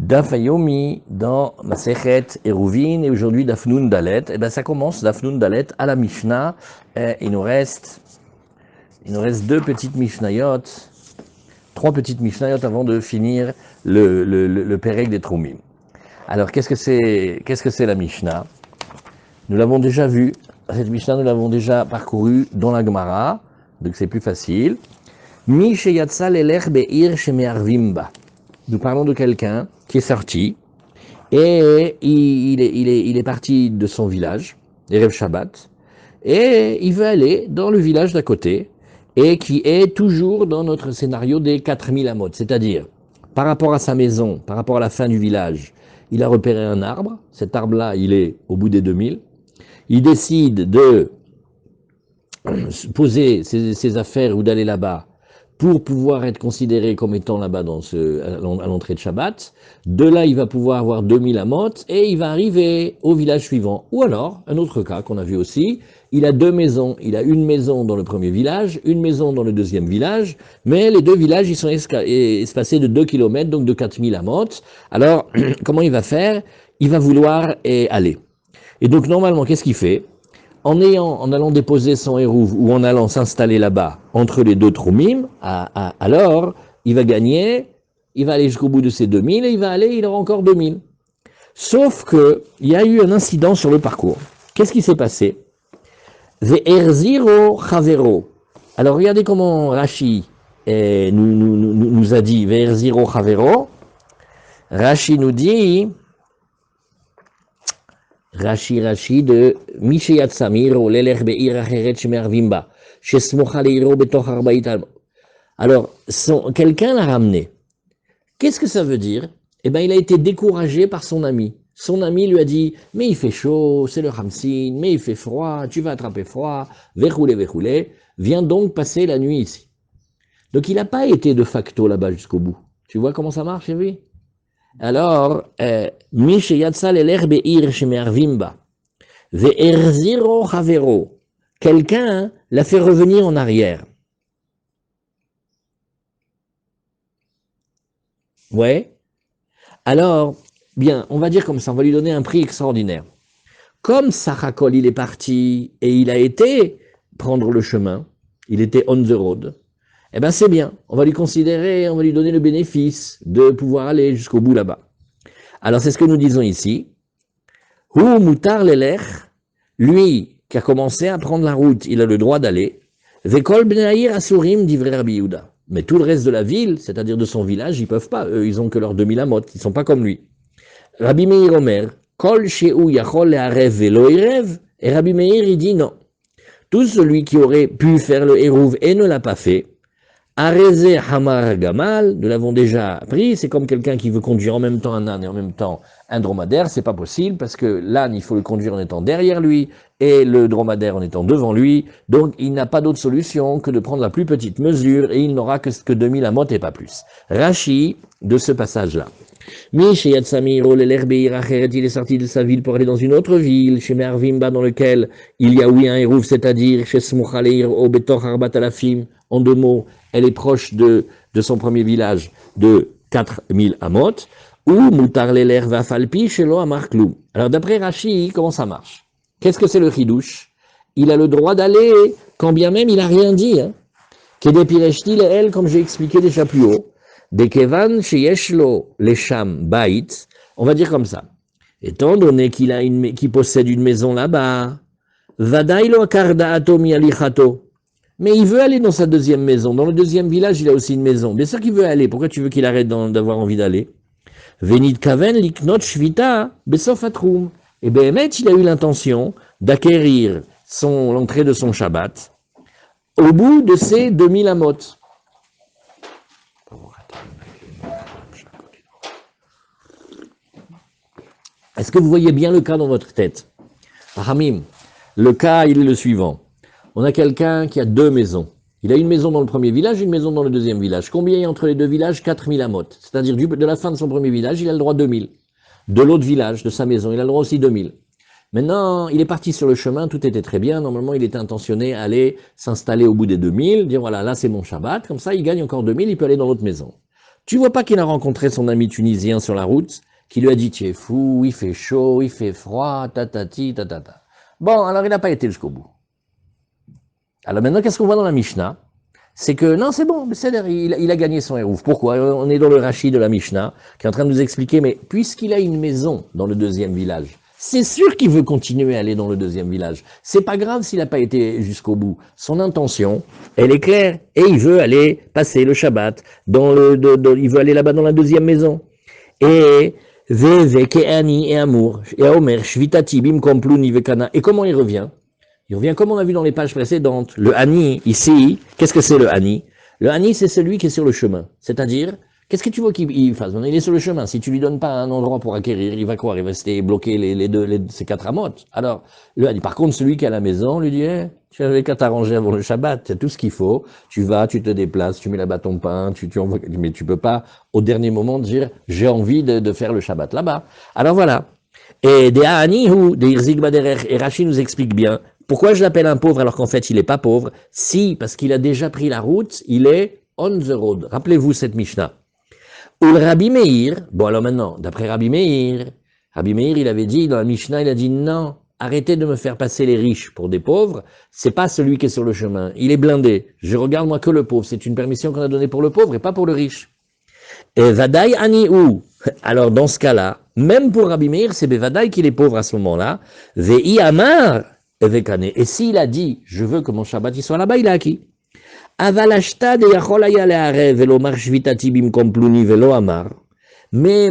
Daf Yomi dans Masechet Eruvin et aujourd'hui Daf Nun Dalet. Et ben ça commence Daf Nun Dalet à la Mishnah. Et il nous reste deux petites Mishnayot, trois petites Mishnayot avant de finir le Perek des Troumim. Alors qu'est-ce que c'est la Mishnah? Nous l'avons déjà vu. Cette Mishnah nous l'avons déjà parcourue dans la Gemara, donc c'est plus facile. Mi sheyatsa lelech be'ir sheme'arvim ba. Nous parlons de quelqu'un qui est sorti et il est parti de son village, Erev Shabbat, et il veut aller dans le village d'à côté et qui est toujours dans notre scénario des 4000 amot, c'est-à-dire par rapport à sa maison, par rapport à la fin du village, il a repéré un arbre, cet arbre-là il est au bout des 2000, il décide de poser ses affaires ou d'aller là-bas pour pouvoir être considéré comme étant là-bas à l'entrée de Shabbat. De là, il va pouvoir avoir 2000 amot et il va arriver au village suivant. Ou alors, un autre cas qu'on a vu aussi, il a deux maisons. Il a une maison dans le premier village, une maison dans le deuxième village, mais les deux villages, ils sont espacés de 2 km, donc de 4000 amot. Alors, comment il va faire? Il va vouloir aller. Et donc, normalement, qu'est-ce qu'il fait? En allant déposer son hérouve ou en allant s'installer là-bas, entre les deux troumim, alors, il va gagner, il va aller jusqu'au bout de ses 2000 et il aura encore 2000. Sauf que, il y a eu un incident sur le parcours. Qu'est-ce qui s'est passé? Ve'erziro chavero. Alors, regardez comment Rashi nous a dit Ve'erziro chavero. Rashi nous dit Rashi de Mishayat Samir ou l'Elech Be'ir Acheret Shemervimba Shesmocha Leiro Betoch Arbaït. Alors, quelqu'un l'a ramené. Qu'est-ce que ça veut dire? Eh bien, il a été découragé par son ami. Son ami lui a dit, mais il fait chaud, c'est le Hamsin, mais il fait froid, tu vas attraper froid, verroulé, viens donc passer la nuit ici. Donc, il n'a pas été de facto là-bas jusqu'au bout. Tu vois comment ça marche, oui? Alors, mi sheyatsa lelech be'ir sheme'arvimba ve'erziro chavero. Quelqu'un l'a fait revenir en arrière. Ouais. Alors, bien, on va dire comme ça, on va lui donner un prix extraordinaire. Comme Sachakol, il est parti et il a été prendre le chemin, il était on the road, eh bien c'est bien, on va lui donner le bénéfice de pouvoir aller jusqu'au bout là-bas. Alors c'est ce que nous disons ici. Hu mutar lelech, lui qui a commencé à prendre la route, il a le droit d'aller. Vekol bne'aïr asurim divrei Rabbi Yehuda. Mais tout le reste de la ville, c'est-à-dire de son village, ils peuvent pas. Eux, ils ont que leurs 2000 amot, ils sont pas comme lui. Rabbi Meir Omer, kol she'u yachol le'arev velo irev. Et Rabbi Meir, il dit non. Tout celui qui aurait pu faire le hérouv et ne l'a pas fait, Arezé Hamar Gamal, nous l'avons déjà appris, c'est comme quelqu'un qui veut conduire en même temps un âne et en même temps un dromadaire, c'est pas possible parce que l'âne, il faut le conduire en étant derrière lui et le dromadaire en étant devant lui, donc il n'a pas d'autre solution que de prendre la plus petite mesure et il n'aura que 2000 amot et pas plus. Rashi, de ce passage-là. Il est sorti de sa ville pour aller dans une autre ville, chez Mervimba, dans lequel il y a oui un hérouv, c'est-à-dire chez Smuchaleir au Betor Harbat Alafim, en deux mots, elle est proche de son premier village de 4000 amot, ou Mutar Leler Vafalpi chez Lo Amarklou. Alors d'après Rashi, comment ça marche? Qu'est-ce que c'est le chidouche? Il a le droit d'aller, quand bien même il n'a rien dit. Kedepireshti Leel, comme j'ai expliqué déjà plus haut. Dekevan sheyeshlo lesham bait, on va dire comme ça. Étant donné qu'il possède une maison là-bas, vadailo akarda atomi alichato. Mais il veut aller dans sa deuxième maison. Dans le deuxième village, il a aussi une maison. Bien sûr qu'il veut aller. Pourquoi tu veux qu'il arrête d'avoir envie d'aller? Venit kaven liknot shvita besof atrum. Et bien, il a eu l'intention d'acquérir l'entrée de son Shabbat au bout de ses 2000 amot. Est-ce que vous voyez bien le cas dans votre tête? Hamim, le cas, il est le suivant. On a quelqu'un qui a deux maisons. Il a une maison dans le premier village, une maison dans le deuxième village. Combien il y a entre les deux villages? 4000 amot. C'est-à-dire de la fin de son premier village, il a le droit 2000. De l'autre village, de sa maison, il a le droit aussi 2000. Maintenant, il est parti sur le chemin, tout était très bien. Normalement, il était intentionné à aller s'installer au bout des 2000, dire voilà, là c'est mon Shabbat. Comme ça, il gagne encore 2000, il peut aller dans l'autre maison. Tu vois pas qu'il a rencontré son ami tunisien sur la route, qui lui a dit, tu es fou, il fait chaud, il fait froid, tatati, tatata. Bon, alors il n'a pas été jusqu'au bout. Alors maintenant, qu'est-ce qu'on voit dans la Mishnah? C'est que, non, c'est bon, il a gagné son hérouf. Pourquoi? On est dans le Rashi de la Mishnah, qui est en train de nous expliquer, mais puisqu'il a une maison dans le deuxième village, c'est sûr qu'il veut continuer à aller dans le deuxième village. C'est pas grave s'il n'a pas été jusqu'au bout. Son intention, elle est claire, et il veut aller passer le Shabbat, il veut aller là-bas dans la deuxième maison. Et, Keani et Amour, et Omer, Shvitati, Bim, Kompluni, Vekana. Et comment il revient? Il revient comme on a vu dans les pages précédentes. Le Hani, ici, qu'est-ce que c'est le Hani? Le Hani, c'est celui qui est sur le chemin. C'est-à-dire, qu'est-ce que tu veux qu'il fasse? Il est sur le chemin. Si tu lui donnes pas un endroit pour acquérir, il va quoi? Il va rester bloqué ces quatre amotes. Alors, le Hani. Par contre, celui qui est à la maison, lui dit, tu n'avais qu'à t'arranger avant le Shabbat. Tu as tout ce qu'il faut. Tu vas, tu te déplaces, tu mets là-bas ton pain, mais tu peux pas, au dernier moment, dire, j'ai envie de faire le Shabbat là-bas. Alors voilà. Et des Ha'anihu, des Irzig Baderer, et Rashi nous explique bien, pourquoi je l'appelle un pauvre alors qu'en fait il n'est pas pauvre? Si, parce qu'il a déjà pris la route, il est on the road. Rappelez-vous cette Mishnah. Ou le Rabbi Meir, bon alors maintenant, d'après Rabbi Meir, il avait dit, dans la Mishnah, il a dit non, arrêtez de me faire passer les riches pour des pauvres, c'est pas celui qui est sur le chemin, il est blindé, je regarde moi que le pauvre, c'est une permission qu'on a donnée pour le pauvre et pas pour le riche. Et Vadaï Aniou, alors dans ce cas-là, même pour Rabbi Meir, c'est Bevadaï qu'il est pauvre à ce moment-là, Vei Amar, et s'il a dit, je veux que mon Shabbat il soit là-bas, il a acquis. Mais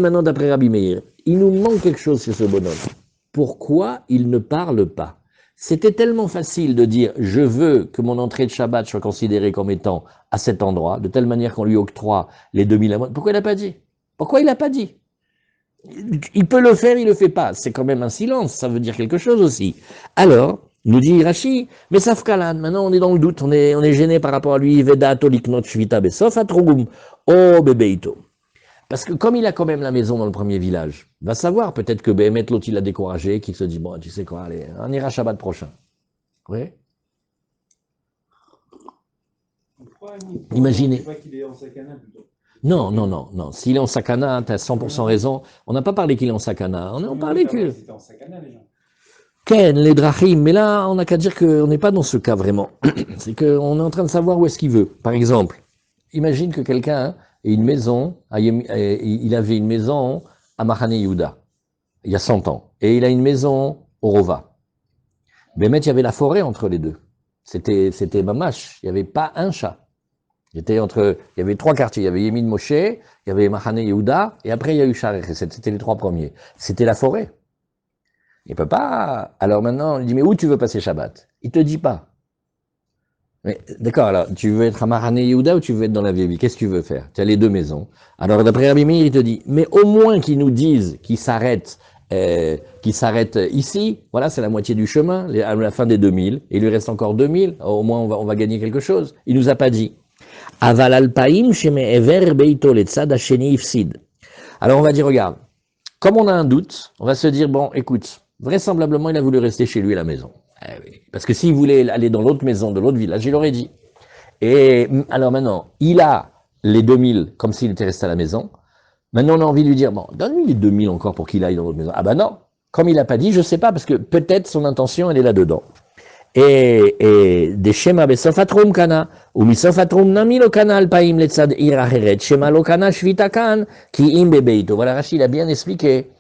maintenant, d'après Rabbi Meir, il nous manque quelque chose chez ce bonhomme. Pourquoi il ne parle pas? C'était tellement facile de dire, je veux que mon entrée de Shabbat soit considérée comme étant à cet endroit, de telle manière qu'on lui octroie les 2000 amotes. Pourquoi il n'a pas dit? Pourquoi il n'a pas dit? Il peut le faire, il ne le fait pas. C'est quand même un silence, ça veut dire quelque chose aussi. Alors, nous dit Rashi, mais Safkalan, maintenant on est dans le doute, on est gêné par rapport à lui, Veda Toliknot Shvita Besof Atrogum, O Bebeito. Parce que comme il a quand même la maison dans le premier village, va savoir, peut-être que Behemet l'autre il a découragé, qu'il se dit, bon, tu sais quoi, allez, on ira Shabbat prochain. Oui. Imaginez. Non, non, non, non. S'il est en sakana, tu as 100% raison. On n'a pas parlé qu'il est en sakana. On a parlé que... Ken, les drachim, mais là, on n'a qu'à dire qu'on n'est pas dans ce cas vraiment. C'est qu'on est en train de savoir où est-ce qu'il veut. Par exemple, imagine que quelqu'un ait une maison, il avait une maison à Mahane Yehuda, il y a 100 ans, et il a une maison au Rova. Mais il y avait la forêt entre les deux. C'était mamash, il n'y avait pas un chat. Il y avait trois quartiers, il y avait Yemin Moshe, il y avait Mahane Yehuda, et après il y a eu Sharech, c'était les trois premiers. C'était la forêt. Il peut pas. Alors maintenant, il dit, mais où tu veux passer Shabbat? Il te dit pas. Mais d'accord, alors, tu veux être à Mahane Yehuda ou tu veux être dans la vieille ville? Qu'est-ce que tu veux faire? Tu as les deux maisons. Alors, d'après Rabbi Meir, il te dit, mais au moins qu'ils nous disent qu'ils s'arrêtent ici, voilà, c'est la moitié du chemin, à la fin des 2000, et il lui reste encore 2000, au moins on va gagner quelque chose. Il nous a pas dit. Aval alpaim sheme ever beito letzad hasheni ifsid. Alors on va dire, regarde, comme on a un doute, on va se dire, bon, écoute, vraisemblablement, il a voulu rester chez lui à la maison. Parce que s'il voulait aller dans l'autre maison de l'autre village, il aurait dit. Et alors maintenant, il a les 2000 comme s'il était resté à la maison. Maintenant, on a envie de lui dire, bon, donne-lui les 2000 encore pour qu'il aille dans l'autre maison. Ah ben non, comme il n'a pas dit, je ne sais pas, parce que peut-être son intention, elle est là-dedans. Et des schémas besofatrum kana, ou misofatrum nami lo kana alpaim letzad ir acheret, shema lo kana shvita kan, ki im bebeito. Voilà, Rachid a bien expliqué.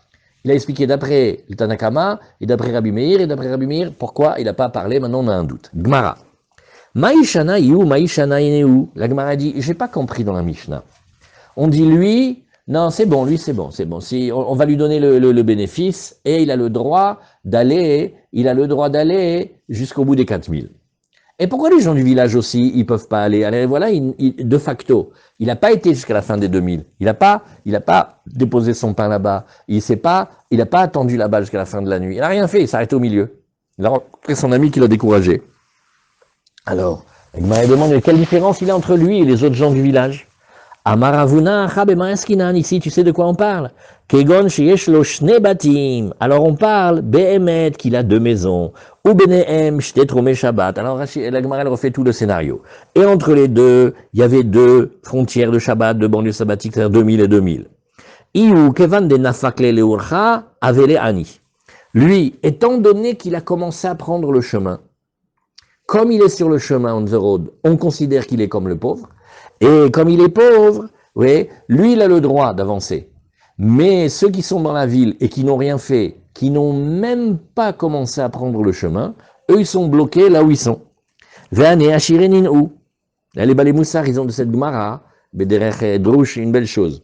Il a expliqué d'après le Tanakama, et d'après Rabbi Meir, pourquoi il n'a pas parlé, maintenant on a un doute. Gmara. Maïshana iou, maïshana ineu. La Gmara dit, j'ai pas compris dans la Mishnah. On dit lui, non, c'est bon, lui c'est bon. Si, on va lui donner le bénéfice, et il a le droit d'aller jusqu'au bout des 4000. Et pourquoi les gens du village aussi, ils peuvent pas aller? Alors voilà, de facto, il n'a pas été jusqu'à la fin des 2000. Il n'a pas déposé son pain là-bas. Il n'a pas attendu là-bas jusqu'à la fin de la nuit. Il n'a rien fait, il s'est arrêté au milieu. Il a rencontré son ami qui l'a découragé. Alors, il m'a demandé quelle différence il y a entre lui et les autres gens du village. Amaravuna Eskinan, ici, tu sais de quoi on parle? Kegon sheyesh lo shne batim. Alors on parle, Behemet, qu'il a deux maisons. Ou Benehem, shtetrome Shabbat. Alors la Gemara, elle refait tout le scénario. Et entre les deux, il y avait deux frontières de Shabbat, de banlieue sabbatique, c'est-à-dire 2000 et 2000. Iou kevan de nafakle leurcha avele ani. Lui, étant donné qu'il a commencé à prendre le chemin, comme il est sur le chemin on the road, on considère qu'il est comme le pauvre. Et comme il est pauvre, oui, lui, il a le droit d'avancer. Mais ceux qui sont dans la ville et qui n'ont rien fait, qui n'ont même pas commencé à prendre le chemin, eux, ils sont bloqués là où ils sont. Ve'ane ashirenin ou. Les balémoussars, ils ont de cette Gemara, bederech drouche, une belle chose.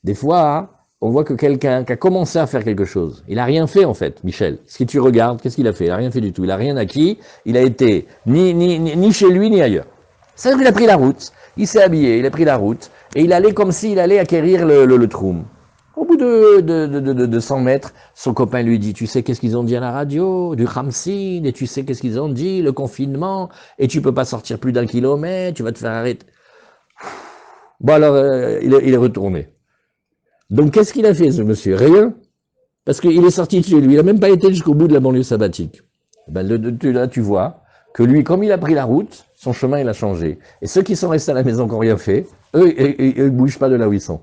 Des fois, on voit que quelqu'un qui a commencé à faire quelque chose, il n'a rien fait en fait, Michel. Si tu regardes, qu'est-ce qu'il a fait? Il n'a rien fait du tout. Il n'a rien acquis. Il a été ni chez lui, ni ailleurs. C'est-à-dire qu'il a pris la route, il s'est habillé, il a pris la route, et il allait comme s'il allait acquérir le troum. Au bout de 100 mètres, son copain lui dit, tu sais qu'est-ce qu'ils ont dit à la radio, du Khamsin, et tu sais qu'est-ce qu'ils ont dit, le confinement, et tu peux pas sortir plus d'1 kilomètre, tu vas te faire arrêter. Bon alors, il est retourné. Donc qu'est-ce qu'il a fait ce monsieur? Rien. Parce qu'il est sorti de chez lui, il n'a même pas été jusqu'au bout de la banlieue sabbatique. Ben, là tu vois que lui, comme il a pris la route, son chemin il a changé. Et ceux qui sont restés à la maison qui n'ont rien fait, eux, ils ne bougent pas de là où ils sont.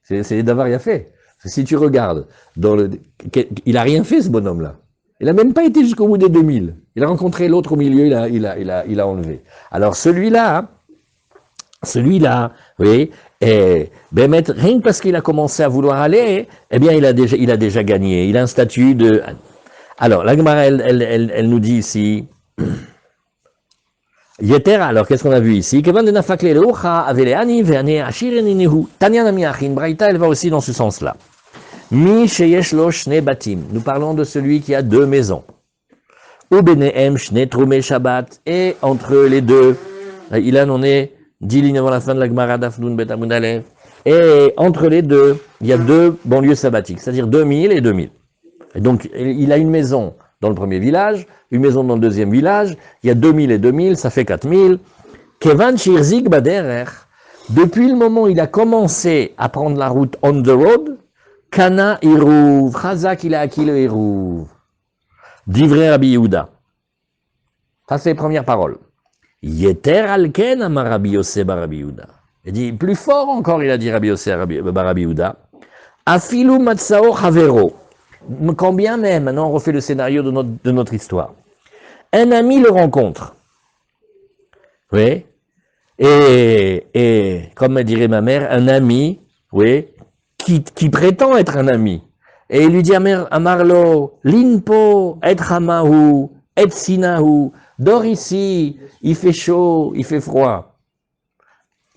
C'est d'avoir rien fait. Si tu regardes, il n'a rien fait ce bonhomme-là. Il n'a même pas été jusqu'au bout des 2000. Il a rencontré l'autre au milieu, il a enlevé. Alors celui-là, vous voyez, ben, rien que parce qu'il a commencé à vouloir aller, eh bien il a déjà gagné. Il a un statut de... Alors, la Gemara, elle nous dit ici... Yeter, alors qu'est-ce qu'on a vu ici? Braïta, elle va aussi dans ce sens-là. Mi sheyesh lo shne batim. Nous parlons de celui qui a deux maisons. Ou benehem shne trumei Shabbat. Et entre les deux, il en est 10 lignes avant la fin de la Gemara d'Afnoun Bet Amud Aleph. Et entre les deux, il y a deux banlieues sabbatiques, c'est-à-dire 2000 et 2000. Et donc, il a une maison dans le premier village, une maison dans le deuxième village, il y a 2000 et 2000, ça fait 4000. Kevan shirzik baderer, depuis le moment où il a commencé à prendre la route on the road, kana irouv, chazak il a acquis le irouv. Divrei Rabbi Yehuda. Ça c'est les premières paroles. Yeter alken amar Rabbi Yosef bar Rabbi Yehuda. Il dit, plus fort encore, il a dit Rabbi Yosef bar Rabbi Yehuda. Afilu matzao chavero. Quand bien même, maintenant on refait le scénario de notre histoire. Un ami le rencontre. Oui. Et comme me dirait ma mère, un ami, oui, qui prétend être un ami. Et il lui dit à Marlo, Linpo, et Hamahu, et Sinahu, dors ici, il fait chaud, il fait froid.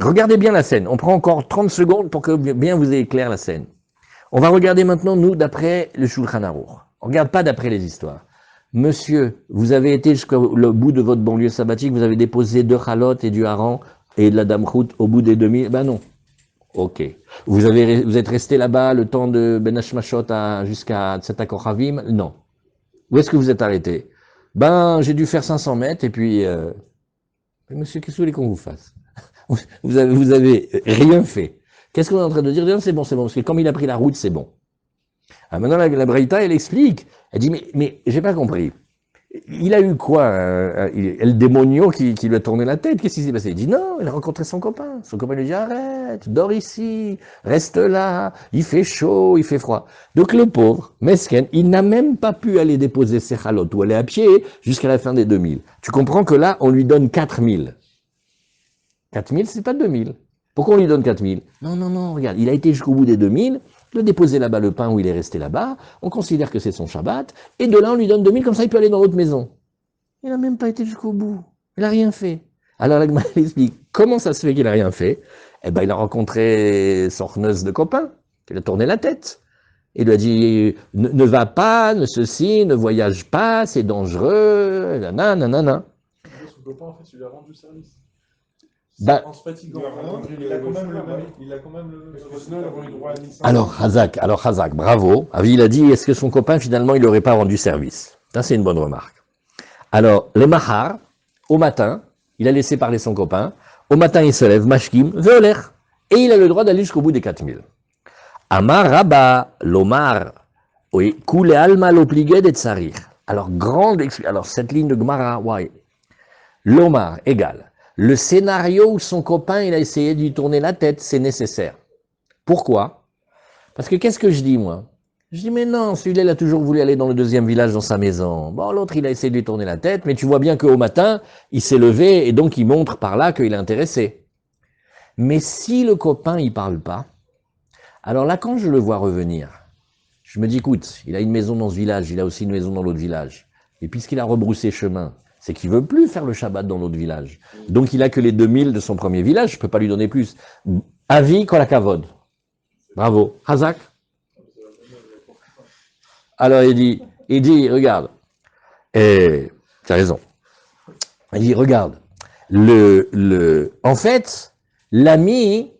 Regardez bien la scène. On prend encore 30 secondes pour que bien vous ayez clair la scène. On va regarder maintenant, nous, d'après le Shulchan Aruch. On ne regarde pas d'après les histoires. Monsieur, vous avez été jusqu'au bout de votre banlieue sabbatique, vous avez déposé 2 chalotes et du hareng et de la damchout au bout des 2000. Ben non. Ok. Vous êtes resté là-bas le temps de Ben Hashmashot jusqu'à Tzatakochavim? Non. Où est-ce que vous êtes arrêté? Ben, j'ai dû faire 500 mètres et puis... Monsieur, qu'est-ce que vous voulez qu'on vous fasse? Vous avez rien fait. Qu'est-ce qu'on est en train de dire? C'est bon, parce que comme il a pris la route, c'est bon. Alors maintenant, la Braïta, elle explique. Elle dit, mais j'ai pas compris. Il a eu quoi? Le démonio qui lui a tourné la tête? Qu'est-ce qui s'est passé? Il dit, non, il a rencontré son copain. Son copain lui dit, arrête, dors ici, reste là, il fait chaud, il fait froid. Donc le pauvre, Mesken, il n'a même pas pu aller déposer ses chalotes ou aller à pied jusqu'à la fin des 2000. Tu comprends que là, on lui donne 4000. 4000, c'est pas 2000. Pourquoi on lui donne 4000? Non, regarde, il a été jusqu'au bout des 2000, il a déposé là-bas le pain où il est resté là-bas, on considère que c'est son Shabbat, et de là on lui donne 2000, comme ça il peut aller dans l'autre maison. Il n'a même pas été jusqu'au bout, il n'a rien fait. Alors la Gemara explique, comment ça se fait qu'il n'a rien fait? Eh ben il a rencontré son chneuse de copain, qui lui a tourné la tête. Il lui a dit, ne va pas, ne voyage pas, c'est dangereux, nanana. Son copain, en fait, il lui a rendu service. Bah, En se fatiguant, il a quand même le... Parce que sinon, il aurait eu droit à 1500. Alors Hazak, bravo. Il a dit, est-ce que son copain, finalement, il n'aurait pas rendu service? Ça, c'est une bonne remarque. Alors, les mahar, au matin, il a laissé parler son copain. Au matin, il se lève, mashkim, veoler. Et il a le droit d'aller jusqu'au bout des 4000. Amar Rabba, Lomar, oui, Koule Alma l'obligé d'être sarir. Alors, alors cette ligne de Gemara, ouais. Lomar égale. Le scénario où son copain, il a essayé de lui tourner la tête, c'est nécessaire. Pourquoi? Parce que qu'est-ce que je dis, moi? Je dis, mais non, celui-là, il a toujours voulu aller dans le deuxième village dans sa maison. Bon, l'autre, il a essayé de lui tourner la tête, mais tu vois bien qu'au matin, il s'est levé et donc il montre par là qu'il est intéressé. Mais si le copain, il parle pas, alors là, quand je le vois revenir, je me dis, écoute, il a une maison dans ce village, il a aussi une maison dans l'autre village. Et puisqu'il a rebroussé chemin, c'est qu'il veut plus faire le Shabbat dans l'autre village. Donc il a que les 2000 de son premier village, je peux pas lui donner plus. Avis, kol hakavod. Bravo. Hazak. Alors il dit, regarde, et tu as raison. Il dit, regarde, en fait, l'ami,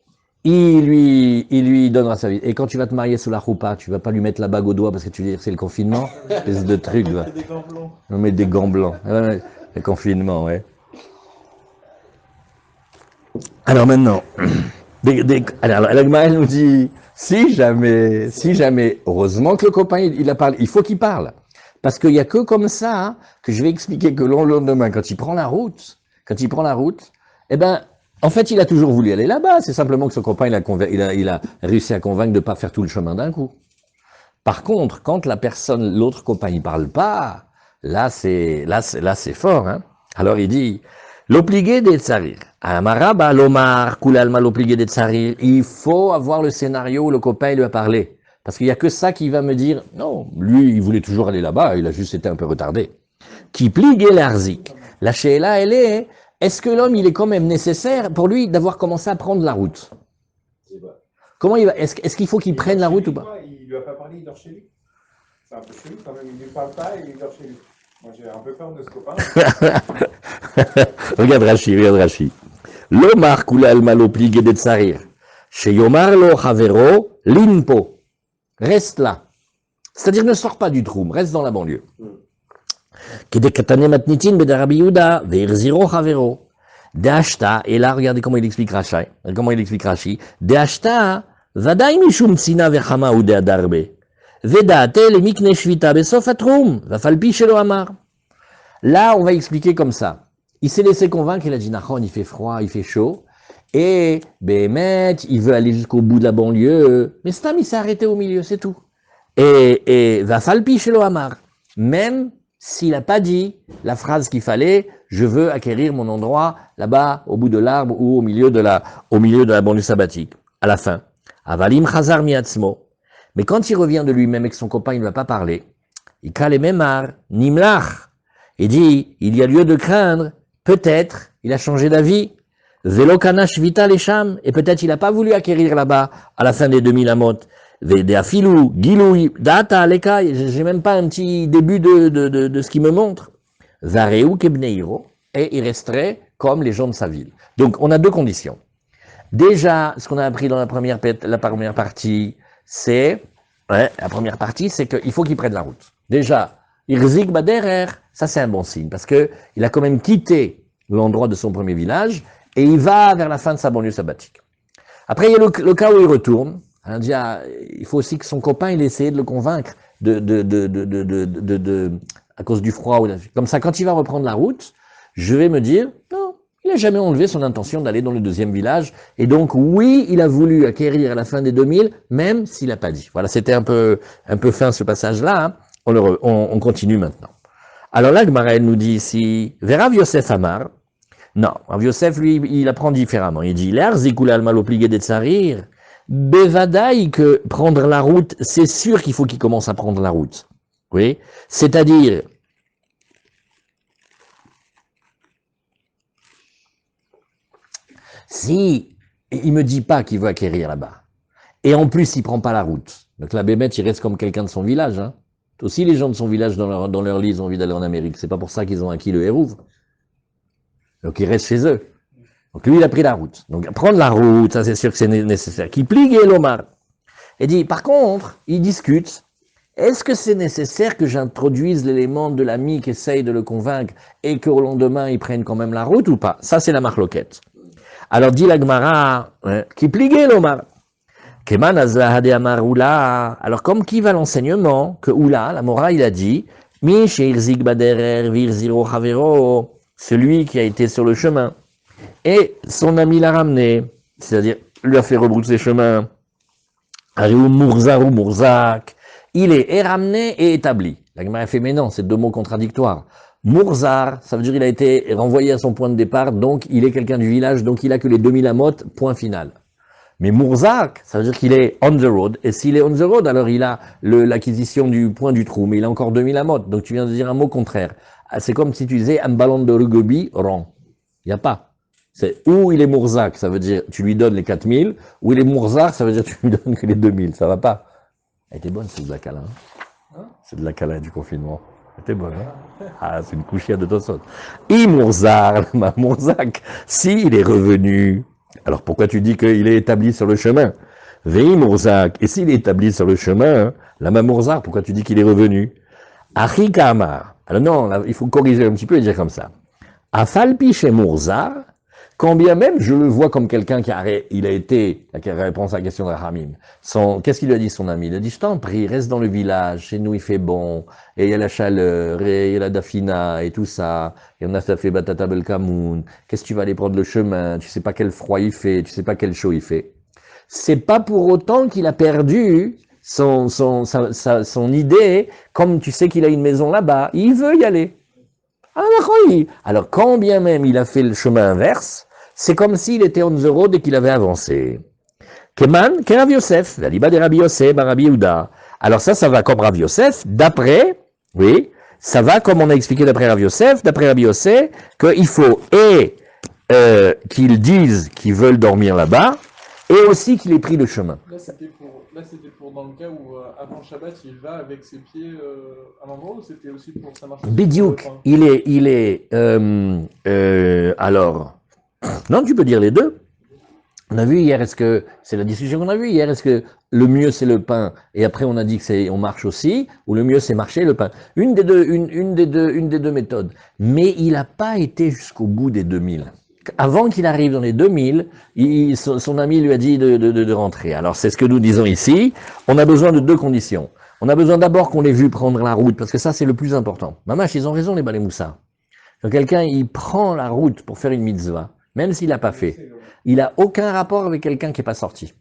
il lui donnera sa vie. Et quand tu vas te marier sous la choupa, tu vas pas lui mettre la bague au doigt parce que tu veux dire c'est le confinement, espèce de truc. Va. Des gants blancs. On met des gants blancs. Le confinement, ouais. Alors maintenant, alors Agmaël nous dit, si jamais, heureusement que le copain il a parlé, il faut qu'il parle. Parce qu'il n'y a que comme ça hein, que je vais expliquer que le lendemain, quand il prend la route, eh ben, en fait, il a toujours voulu aller là-bas. C'est simplement que son copain, il a réussi à convaincre de ne pas faire tout le chemin d'un coup. Par contre, quand l'autre copain, il parle pas, là, c'est fort. Hein. Alors, il dit, l'obligé des tsarir. Amaraba, l'omar, koulalma, l'obligé des tsarir. Il faut avoir le scénario où le copain, il lui a parlé. Parce qu'il n'y a que ça qui va me dire, non, lui, il voulait toujours aller là-bas, il a juste été un peu retardé. Qui pligue l'arzik. La sheila, elle est-ce que l'homme, il est quand même nécessaire pour lui d'avoir commencé à prendre la route? Comment il va? Est-ce qu'il faut qu'il prenne la route ou pas? Il lui a pas parlé, il dort chez lui. C'est un peu chelou quand même, il lui parle pas et il dort chez lui. Moi, j'ai un peu peur de ce copain. Regarde Rashi. L'omar koulal malo pligue de tsarir. Chez Yomar lo havero linpo. Reste là. C'est-à-dire ne sors pas du troum, reste dans la banlieue. Kedekatane matnitin bedarabi Yuda ve'erziro havero. Deashta, et là regardez comment il explique Rashi. Deashta vadaï mishum tsina vechama ou deadarbe. Vedate le mikne shvita besof atrum vafalpi shelo amar. Là on va expliquer comme ça. Il s'est laissé convaincre, il a dit Nachon, il fait froid, il fait chaud. Et Béhémet, il veut aller jusqu'au bout de la banlieue. Mais Stam, il s'est arrêté au milieu, c'est tout. Et Vafalpi Shelo Amar, même s'il n'a pas dit la phrase qu'il fallait, je veux acquérir mon endroit là-bas, au bout de l'arbre ou au milieu de la banlieue sabbatique, à la fin. Avalim Chazar Miatzmo. Mais quand il revient de lui-même et que son copain il ne va pas parler, il cale Memar, Nimlach. Il dit, il y a lieu de craindre, peut-être, il a changé d'avis. Velokana Shvita Lesham, et peut-être il n'a pas voulu acquérir là-bas, à la fin des 2000 amot. Vedeafilu, Gilui, Data, Aleka, j'ai même pas un petit début de ce qu'il me montre. Zareu Kebneiro, et il resterait comme les gens de sa ville. Donc, on a deux conditions. Déjà, ce qu'on a appris dans la première partie, c'est qu'il faut qu'il prenne la route. Déjà, Irzik Baderer, ça c'est un bon signe, parce que il a quand même quitté l'endroit de son premier village, et il va vers la fin de sa banlieue sabbatique. Après, il y a le cas où il retourne. Il faut aussi que son copain, il essaie de le convaincre à cause du froid. Comme ça, quand il va reprendre la route, je vais me dire, non, il n'a jamais enlevé son intention d'aller dans le deuxième village. Et donc, oui, il a voulu acquérir à la fin des 2000, même s'il n'a pas dit. Voilà, c'était un peu fin ce passage-là. Hein. On continue maintenant. Alors là, Gemara nous dit ici, Verav Yosef Amar. Non, Rav Yosef, lui, il apprend différemment. Il dit, l'air zikoulal mal obligé d'être sarir. Bevadaï que prendre la route, c'est sûr qu'il faut qu'il commence à prendre la route. Oui, c'est-à-dire, si il me dit pas qu'il veut acquérir là-bas, et en plus il prend pas la route, donc la Bémet, il reste comme quelqu'un de son village. Hein. Aussi, les gens de son village, dans leur lit, ils ont envie d'aller en Amérique. C'est pas pour ça qu'ils ont acquis le Hérouv. Donc il reste chez eux. Donc lui, il a pris la route. Donc prendre la route, ça c'est sûr que c'est nécessaire. Qui pligue l'Omar. Et dit, par contre, il discute. Est-ce que c'est nécessaire que j'introduise l'élément de l'ami qui essaye de le convaincre et qu'au lendemain, il prenne quand même la route ou pas? Ça, c'est la marloquette. Alors dit la Gemara, qui pligue l'Omar. Keman azla hade amar Oula. Alors comme qui va l'enseignement que Oula, la Mora, il a dit, mi sheirzik baderer vir ziro havero, celui qui a été sur le chemin et son ami l'a ramené, c'est-à-dire lui a fait rebrousser chemin. Ariou Mourzar ou Mourzak, il est ramené et établi. La Gemara fait, mais non, c'est deux mots contradictoires. Mourzar, ça veut dire qu'il a été renvoyé à son point de départ, donc il est quelqu'un du village, donc il a que les 2000 amot, point final. Mais Mourzak, ça veut dire qu'il est on the road, et s'il est on the road, alors il a l'acquisition du point du trou, mais il a encore 2000 amot, donc tu viens de dire un mot contraire. C'est comme si tu disais un ballon de rugby rond. Il n'y a pas. C'est ou il est Mourzak, ça veut dire tu lui donnes les 4000, ou il est Mourzak, ça veut dire tu lui donnes que les 2000, ça va pas. Elle était bonne, c'est de la câlin. C'est de la câlin du confinement. Elle était bonne, hein. Ah, c'est une couchière de Tosot. I Mourzak, ma Mourzak, s'il est revenu, alors pourquoi tu dis qu'il est établi sur le chemin? Vei Mourzak, et s'il est établi sur le chemin, la Mourzak, pourquoi tu dis qu'il est revenu? Achi Kamar. Alors non, là, il faut corriger un petit peu et dire comme ça. Afalpi chez Mourzak, quand bien même je le vois comme quelqu'un qui a été, qui a répondu à la question de Ramim. Qu'est-ce qu'il lui a dit son ami? Il a dit, je t'en prie, reste dans le village, chez nous il fait bon, et il y a la chaleur, et il y a la dafina, et tout ça, et on a ça fait Batata Belkamoun, qu'est-ce que tu vas aller prendre le chemin, tu sais pas quel froid il fait, tu sais pas quel chaud il fait. C'est pas pour autant qu'il a perdu son idée, comme tu sais qu'il a une maison là-bas, il veut y aller. Alors quand bien même il a fait le chemin inverse, c'est comme s'il était on the road et qu'il avait avancé. Keman, Rav Yosef, la liba de Rabbi Yosef, Rabbi Yehuda. Alors ça va comme Rav Yosef, d'après, oui, ça va comme on a expliqué d'après Rav Yosef, qu'il faut qu'ils disent qu'ils veulent dormir là-bas, et aussi qu'il ait pris le chemin. Là, c'était pour dans le cas où, avant Shabbat, il va avec ses pieds à l'endroit, ou c'était aussi pour ça marche? Bidiouk, alors, non, tu peux dire les deux. On a vu hier, est-ce que, c'est la discussion qu'on a vue hier, est-ce que le mieux c'est le pain, et après on a dit que on marche aussi, ou le mieux c'est marcher le pain. Une des deux méthodes. Mais il n'a pas été jusqu'au bout des 2000. Avant qu'il arrive dans les 2000, son ami lui a dit de rentrer. Alors c'est ce que nous disons ici, on a besoin de deux conditions. On a besoin d'abord qu'on l'ait vu prendre la route, parce que ça c'est le plus important. Mamash, ils ont raison les Balémoussa. Quand quelqu'un il prend la route pour faire une mitzvah, même s'il n'a pas fait, il n'a aucun rapport avec quelqu'un qui n'est pas sorti.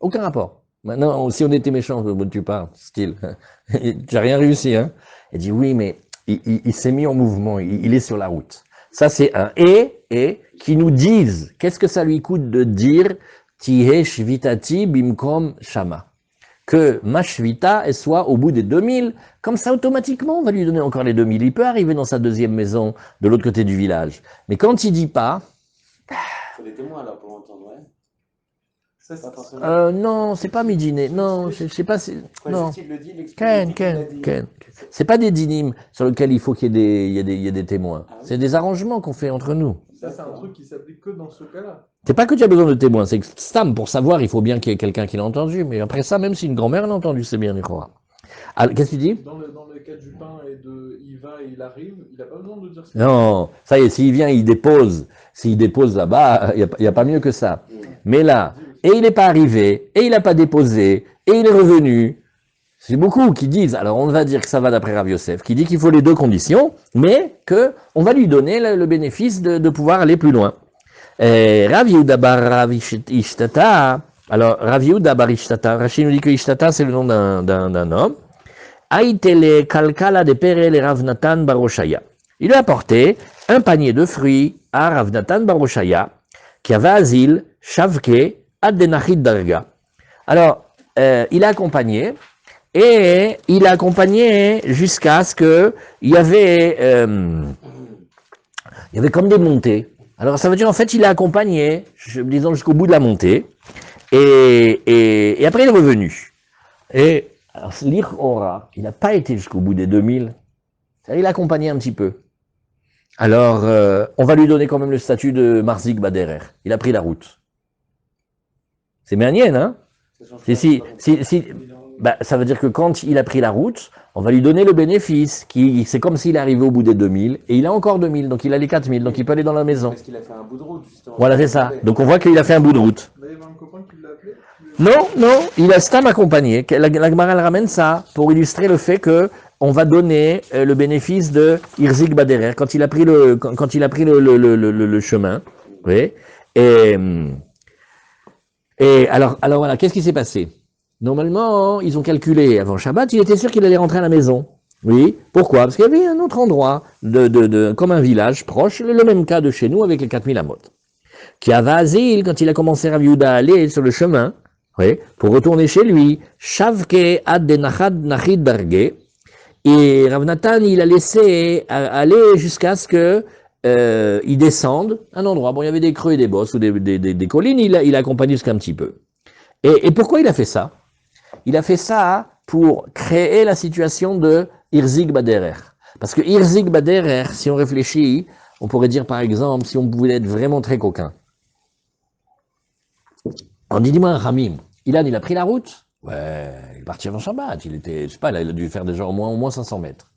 Aucun rapport. Maintenant, si on était méchant, tu parles, style, tu n'as rien réussi, hein. Il dit oui, mais il s'est mis en mouvement, il est sur la route. Ça c'est un et qui nous disent, qu'est-ce que ça lui coûte de dire Tihe shvitati bimkom shama, que ma shvita elle soit au bout des 2000, comme ça automatiquement on va lui donner encore les 2000. Il peut arriver dans sa deuxième maison de l'autre côté du village. Mais quand il dit pas, Il faut des témoins alors pour entendre, ouais. Ça, c'est non, c'est pas Midjiné, non, je sais pas, non. Ken. C'est pas des dynimes sur lesquels il faut qu'il y ait des témoins. Ah oui. C'est des arrangements qu'on fait entre nous. Ça, c'est un truc qui s'applique que dans ce cas-là. C'est pas que tu as besoin de témoins, c'est que Stam, pour savoir, il faut bien qu'il y ait quelqu'un qui l'a entendu. Mais après ça, même si une grand-mère l'a entendu, c'est bien, Nicolas. Alors, qu'est-ce que tu dis? Dans le cas du pain et de il va et il arrive, il n'a pas besoin de dire ça. Non, ça y est, s'il vient, il dépose. S'il dépose là-bas, il n'y a pas mieux que ça. Mais là, et il n'est pas arrivé, et il n'a pas déposé, et il est revenu. C'est beaucoup qui disent, alors on va dire que ça va d'après Rav Yosef, qui dit qu'il faut les deux conditions, mais qu'on va lui donner le bénéfice de pouvoir aller plus loin. Rav Yehuda bar Rav Ishtata, alors Rav Yehuda bar Ishtata, Rachid nous dit que Ishtata c'est le nom d'un homme. Aïtele kalkala de pere le Rav Natan bar Oshaya. Il lui a apporté un panier de fruits à Rav Natan bar Oshaya, qui avait asile, Shavke, Addenachid Darga. Alors, il a accompagné, et il a accompagné jusqu'à ce qu'il y avait comme des montées. Alors ça veut dire en fait il a accompagné, disons jusqu'au bout de la montée, et après il est revenu. Et l'Ichora, il n'a pas été jusqu'au bout des 2000, c'est-à-dire il a accompagné un petit peu. Alors on va lui donner quand même le statut de Marzik Baderer, il a pris la route. C'est Méanienne, hein? Si, Bah, ça veut dire que quand il a pris la route, on va lui donner le bénéfice. C'est comme s'il est arrivé au bout des 2000, et il a encore 2000, donc il a les 4000, donc il peut aller dans la maison. Parce qu'il a fait un bout de route, justement. Voilà, c'est ça. Donc on voit qu'il a fait un bout de route. Là, il y avait un copain qui l'a appelé. Non, non, il a Stam accompagné. La Gemara elle ramène ça pour illustrer le fait que on va donner le bénéfice de Irzik Baderer quand il a pris le chemin. Oui. Et alors voilà, qu'est-ce qui s'est passé? Normalement, ils ont calculé avant Shabbat, il était sûr qu'il allait rentrer à la maison. Oui. Pourquoi? Parce qu'il y avait un autre endroit, comme un village proche, le même cas de chez nous avec les 4000 amot. Qui a Vazil, quand il a commencé Rav Yehuda à aller sur le chemin, oui, pour retourner chez lui, Shavke ad denachad nachid barge, et Rav Natan, il a laissé aller jusqu'à ce que il descende un endroit. Bon, il y avait des creux et des bosses ou des collines, il a accompagné jusqu'à un petit peu. Et pourquoi il a fait ça? Il a fait ça pour créer la situation de Irzik Baderer. Parce que Irzik Baderer, si on réfléchit, on pourrait dire par exemple, si on voulait être vraiment très coquin. Alors dis-moi un Ramim, Ilan, il a pris la route? Ouais, il est parti avant Shabbat, il était, je sais pas, là, il a dû faire déjà au moins 500 mètres.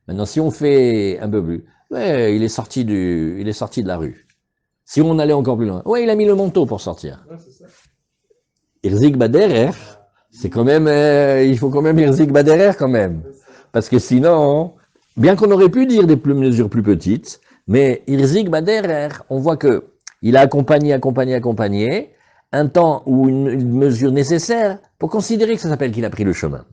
Maintenant, si on fait un peu plus, ouais, il est sorti de la rue. Si on allait encore plus loin, ouais, il a mis le manteau pour sortir. Ouais, c'est ça. Irzik Baderer, c'est quand même, il faut quand même Irzik Baderer quand même. Parce que sinon, bien qu'on aurait pu dire des mesures plus petites, mais Irzik Baderer, on voit que il a accompagné, un temps ou une mesure nécessaire pour considérer que ça s'appelle qu'il a pris le chemin.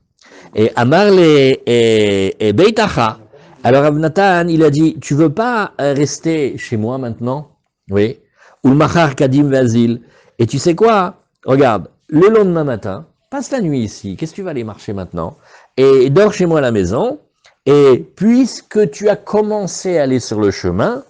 Et Amarle et Beitacha, alors Rav Natan, il a dit, tu veux pas rester chez moi maintenant? Oui. Ou Machar Kadim Vazil. Et tu sais quoi? Regarde, le lendemain matin, passe la nuit ici, qu'est-ce que tu vas aller marcher maintenant? Et dors chez moi à la maison, et puisque tu as commencé à aller sur le chemin,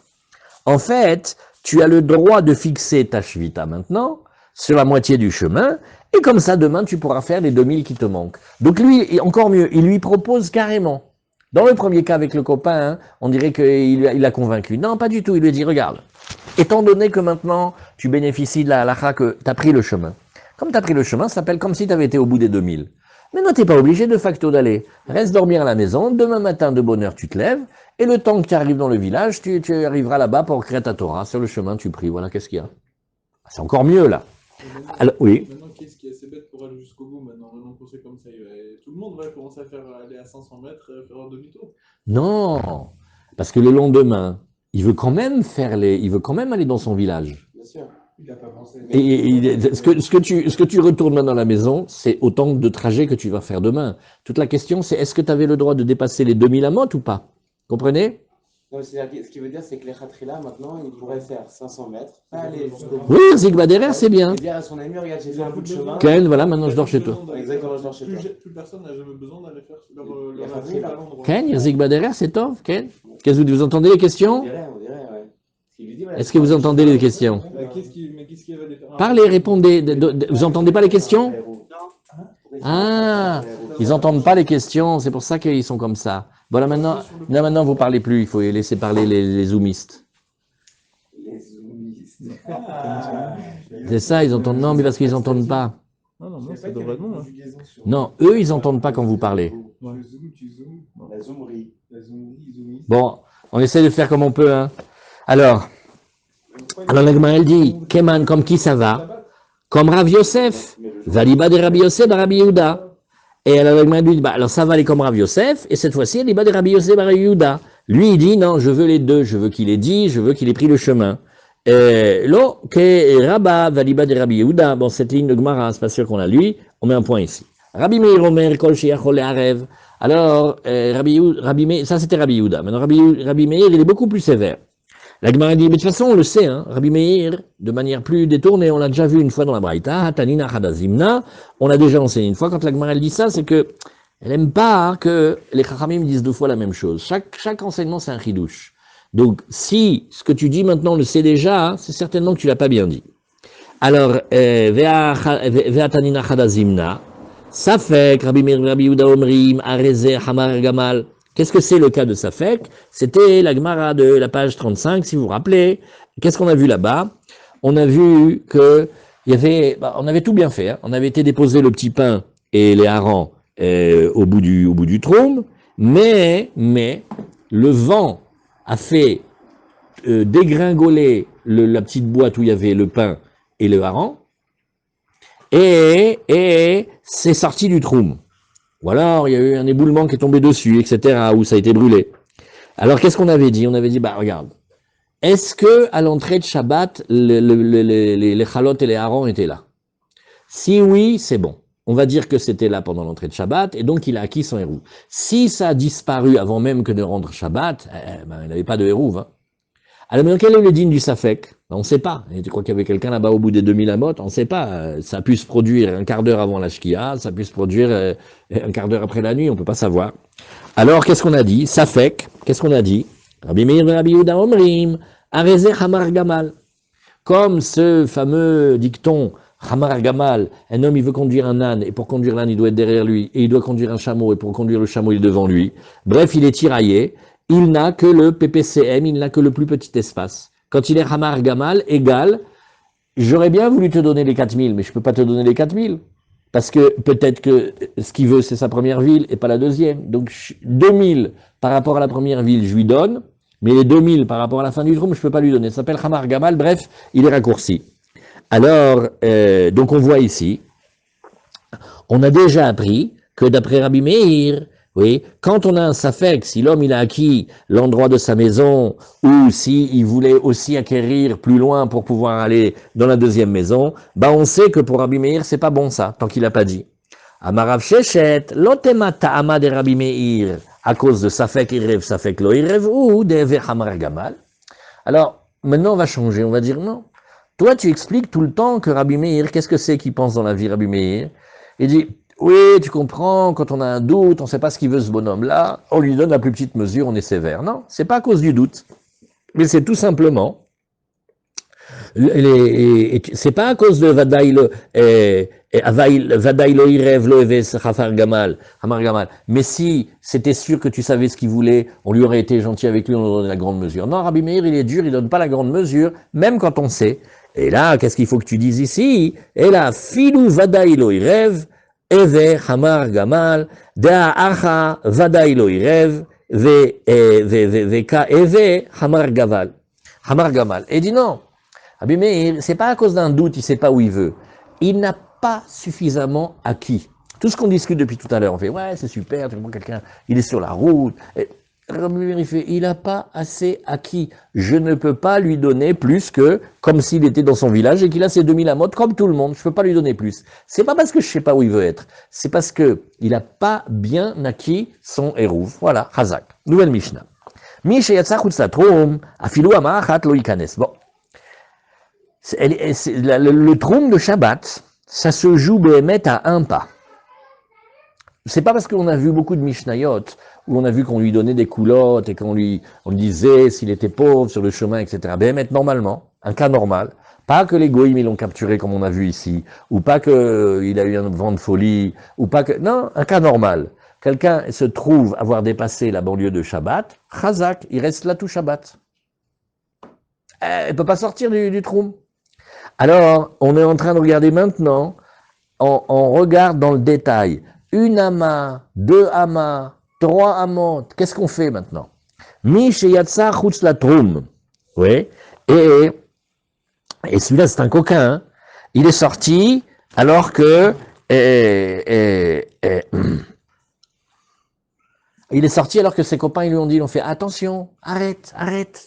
en fait, tu as le droit de fixer ta shvita maintenant, sur la moitié du chemin, et comme ça, demain, tu pourras faire les 2000 qui te manquent. Donc lui, encore mieux, il lui propose carrément. Dans le premier cas avec le copain, hein, on dirait qu'il l'a convaincu. Non, pas du tout, il lui dit, regarde, étant donné que maintenant, tu bénéficies de la halakha que tu as pris le chemin. Comme tu as pris le chemin, ça s'appelle comme si tu avais été au bout des 2000. Maintenant, tu n'es pas obligé de facto d'aller. Reste dormir à la maison, demain matin, de bonne heure, tu te lèves, et le temps que tu arrives dans le village, tu arriveras là-bas pour créer ta Torah. Sur le chemin, tu pries. Voilà, qu'est-ce qu'il y a? C'est encore mieux, là. Maintenant, Alors, oui. Maintenant, qu'est-ce qui est assez bête pour aller jusqu'au bout maintenant qu'on sait comme ça, tout le monde va commencer à faire aller à 500 mètres, faire un demi-tour. Non, parce que le lendemain, il veut quand même aller dans son village. Bien sûr. Il n'a pas pensé. Et ce que tu retournes maintenant à la maison, c'est autant de trajets que tu vas faire demain. Toute la question, c'est est-ce que tu avais le droit de dépasser les 2000 amot ou pas? Comprenez? Non, ce qui veut dire, c'est que les Khatrila, maintenant, ils pourraient faire 500 mètres, pas aller jusqu'au bout. Oui, Irzik Baderer, c'est bien. Et dire à son ami, regarde, j'ai fait un bout de chemin. Ken, voilà, maintenant je dors chez toi. Exactement, je dors chez toi. Plus personne n'a jamais besoin d'aller faire leur Les route Khatrila. à l'endroit. Ken, Irzik Baderer, c'est top, Ken? Qu'est-ce que vous entendez les questions? On dirait, ouais. Il lui dit, voilà, Est-ce que vous entendez les questions? Mais qu'est-ce qui va déterminer? Parlez, répondez. Vous entendez pas les questions? Ah, ils entendent pas les questions, c'est pour ça qu'ils sont comme ça. Bon, là maintenant vous parlez plus, il faut laisser parler les zoomistes. Les zoomistes. C'est ça, ils entendent. Non, mais parce qu'ils entendent pas. Non, c'est de vrai nom. Non, eux, ils entendent pas quand vous parlez. La zoomerie. Bon, on essaie de faire comme on peut, hein. Alors la Gemara, elle dit, Keman, comme qui ça va? Comme Rav Yosef. Valiba de Rabbi Yosef, Rabbi Yehuda. Et alors la Gemara lui dit, bah, alors ça va aller comme Rav Yosef, et cette fois-ci, elle va de Rabbi Yosef, Rabbi Yehuda. Lui, il dit, non, je veux les deux, je veux qu'il ait dit, je veux qu'il ait pris le chemin. Lo, que Rabba, Valiba de Rabbi Yehuda. Bon, cette ligne de Gemara, c'est pas sûr qu'on a lui, on met un point ici. Rabbi Meir Omer, Kol Sheyachol Arev. Alors, Rabbi Meir, ça c'était Rabbi Yehuda. Maintenant, Rabbi Meir, il est beaucoup plus sévère. La Gemara dit, mais de toute façon, on le sait, hein, Rabbi Meir, de manière plus détournée, on l'a déjà vu une fois dans la Braïta, Tanina Hadazimna, on l'a déjà enseigné une fois. Quand la Gemara elle dit ça, c'est que elle aime pas que les Chachamim disent deux fois la même chose. Chaque enseignement, c'est un chidouche. Donc, si ce que tu dis maintenant, on le sait déjà, hein, c'est certainement que tu l'as pas bien dit. Alors, Vea Tanina Hadazimna, Safek, Rabbi Meir, Rabbi Yehuda Omrim, Areze, Hamar, Gamal. Qu'est-ce que c'est le cas de Safek? C'était la Gemara de la page 35, si vous vous rappelez. Qu'est-ce qu'on a vu là-bas? On a vu que on avait tout bien fait. Hein. On avait été déposer le petit pain et les harengs au bout du trône, mais le vent a fait dégringoler la petite boîte où il y avait le pain et le hareng, et c'est sorti du trône. Ou alors, il y a eu un éboulement qui est tombé dessus, etc., où ça a été brûlé. Alors, qu'est-ce qu'on avait dit? On avait dit, bah, regarde, est-ce que à l'entrée de Shabbat, les chalotes et les harengs étaient là? Si oui, c'est bon. On va dire que c'était là pendant l'entrée de Shabbat, et donc il a acquis son hérouve. Si ça a disparu avant même que de rendre Shabbat, ben, il n'avait pas de hérouve. Hein. Alors, mais quel est le digne du Safek? On ne sait pas. Et tu crois qu'il y avait quelqu'un là-bas au bout des 2000 amot? On ne sait pas. Ça a pu se produire un quart d'heure avant la Shkia, ça a pu se produire un quart d'heure après la nuit, on ne peut pas savoir. Alors, qu'est-ce qu'on a dit? Safek, qu'est-ce qu'on a dit? Rabbi Meir et Rabbi Yehuda Omrim, Areze Hamar Gamal. Comme ce fameux dicton, Hamar Gamal, un homme il veut conduire un âne, et pour conduire l'âne il doit être derrière lui, et il doit conduire un chameau, et pour conduire le chameau il est devant lui. Bref, il est tiraillé. Il n'a que le PPCM, il n'a que le plus petit espace. Quand il est Hamar Gamal, égal, j'aurais bien voulu te donner les 4000, mais je ne peux pas te donner les 4000. Parce que peut-être que ce qu'il veut, c'est sa première ville et pas la deuxième. Donc 2000 par rapport à la première ville, je lui donne, mais les 2000 par rapport à la fin du trône, je ne peux pas lui donner. Ça s'appelle Hamar Gamal, bref, il est raccourci. Alors, donc on voit ici, on a déjà appris que d'après Rabbi Meir, oui, quand on a un safek, si l'homme il a acquis l'endroit de sa maison ou si il voulait aussi acquérir plus loin pour pouvoir aller dans la deuxième maison, bah on sait que pour Rabbi Meir c'est pas bon ça, tant qu'il n'a pas dit. Amarav Shechet, lotemata ama de Rabbi Meir, à cause de safek irev, safek lo irev, ou de Hamar Gamal. Alors, maintenant on va changer, on va dire non. Toi tu expliques tout le temps que Rabbi Meir, qu'est-ce que c'est qu'il pense dans la vie Rabbi Meir? Il dit, oui, tu comprends, quand on a un doute, on ne sait pas ce qu'il veut ce bonhomme-là, on lui donne la plus petite mesure, on est sévère. Non, c'est pas à cause du doute, mais c'est tout simplement, c'est pas à cause de Vadaïlo Irev Loeves Hamar Gamal, mais si c'était sûr que tu savais ce qu'il voulait, on lui aurait été gentil avec lui, on lui aurait donné la grande mesure. Non, Rabbi Meir, il est dur, il donne pas la grande mesure, même quand on sait. Et là, qu'est-ce qu'il faut que tu dises ici? Et là, Filou Vadaïlo Irev, Eve Hamar Gamal, Dea Acha Vadaïlo Irev, Veka Eve Hamar Gaval. Hamar Gamal. Et dit non. Rabbi Meir, c'est pas à cause d'un doute, il sait pas où il veut. Il n'a pas suffisamment acquis. Tout ce qu'on discute depuis tout à l'heure, on fait ouais, c'est super, tu vois quelqu'un, il est sur la route. Et Rabbi Meir, il fait, il n'a pas assez acquis. Je ne peux pas lui donner plus que comme s'il était dans son village et qu'il a ses 2000 amot comme tout le monde. Je ne peux pas lui donner plus. C'est pas parce que je sais pas où il veut être. C'est parce que il n'a pas bien acquis son hérouve. Voilà, Hazak. Nouvelle Mishnah. Bon. Le trône de Shabbat, ça se joue béhémet à un pas. C'est pas parce qu'on a vu beaucoup de Mishnayot, où on a vu qu'on lui donnait des coulottes et on lui disait s'il était pauvre sur le chemin, etc. Béhémet, normalement, un cas normal, pas que les goïms ils l'ont capturé comme on a vu ici, ou pas qu'il a eu un vent de folie, ou pas que... Non, un cas normal. Quelqu'un se trouve avoir dépassé la banlieue de Shabbat, Chazak, il reste là tout Shabbat. Il ne peut pas sortir du trou. Alors, on est en train de regarder maintenant, on regarde dans le détail, une ama, deux amas, trois amot, qu'est-ce qu'on fait maintenant? Mi sheyatsa chutz la troum. Oui, et celui-là c'est un coquin, hein. Il est sorti alors que... il est sorti alors que ses copains ils lui ont dit, ils ont fait attention, arrête,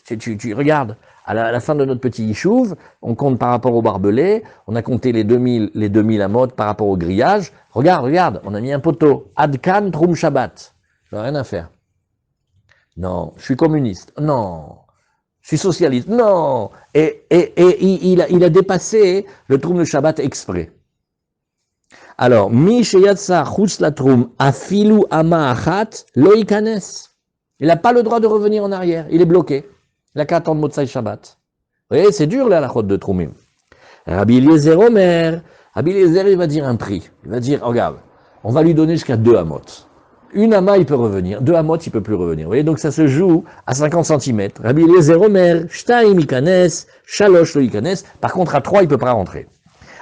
tu regardes, à la fin de notre petit yishuv, on compte par rapport au barbelé, on a compté les 2000 amot par rapport au grillage, regarde, on a mis un poteau, Adkan Troum Shabbat, j'ai rien à faire. Non, je suis communiste, non, je suis socialiste, non, et il a dépassé le Troum de Shabbat exprès. Alors, mi sheyatsa chutz la troum afilu ama achat lo ikanes. Il n'a pas le droit de revenir en arrière. Il est bloqué. Il n'a qu'à attendre Motsai Shabbat. Vous voyez, c'est dur là la chôte de troumim. Rabbi Eliezer Omer. Rabbi Eliezer, il va dire un prix. Il va dire, regarde, on va lui donner jusqu'à 2 amot. Une ama, il peut revenir. 2 amot, il peut plus revenir. Vous voyez, donc ça se joue à 50 cm. Rabbi Eliezer Omer, shtaim ikanes, shalosh lo ikanes. Par contre, à 3, il peut pas rentrer.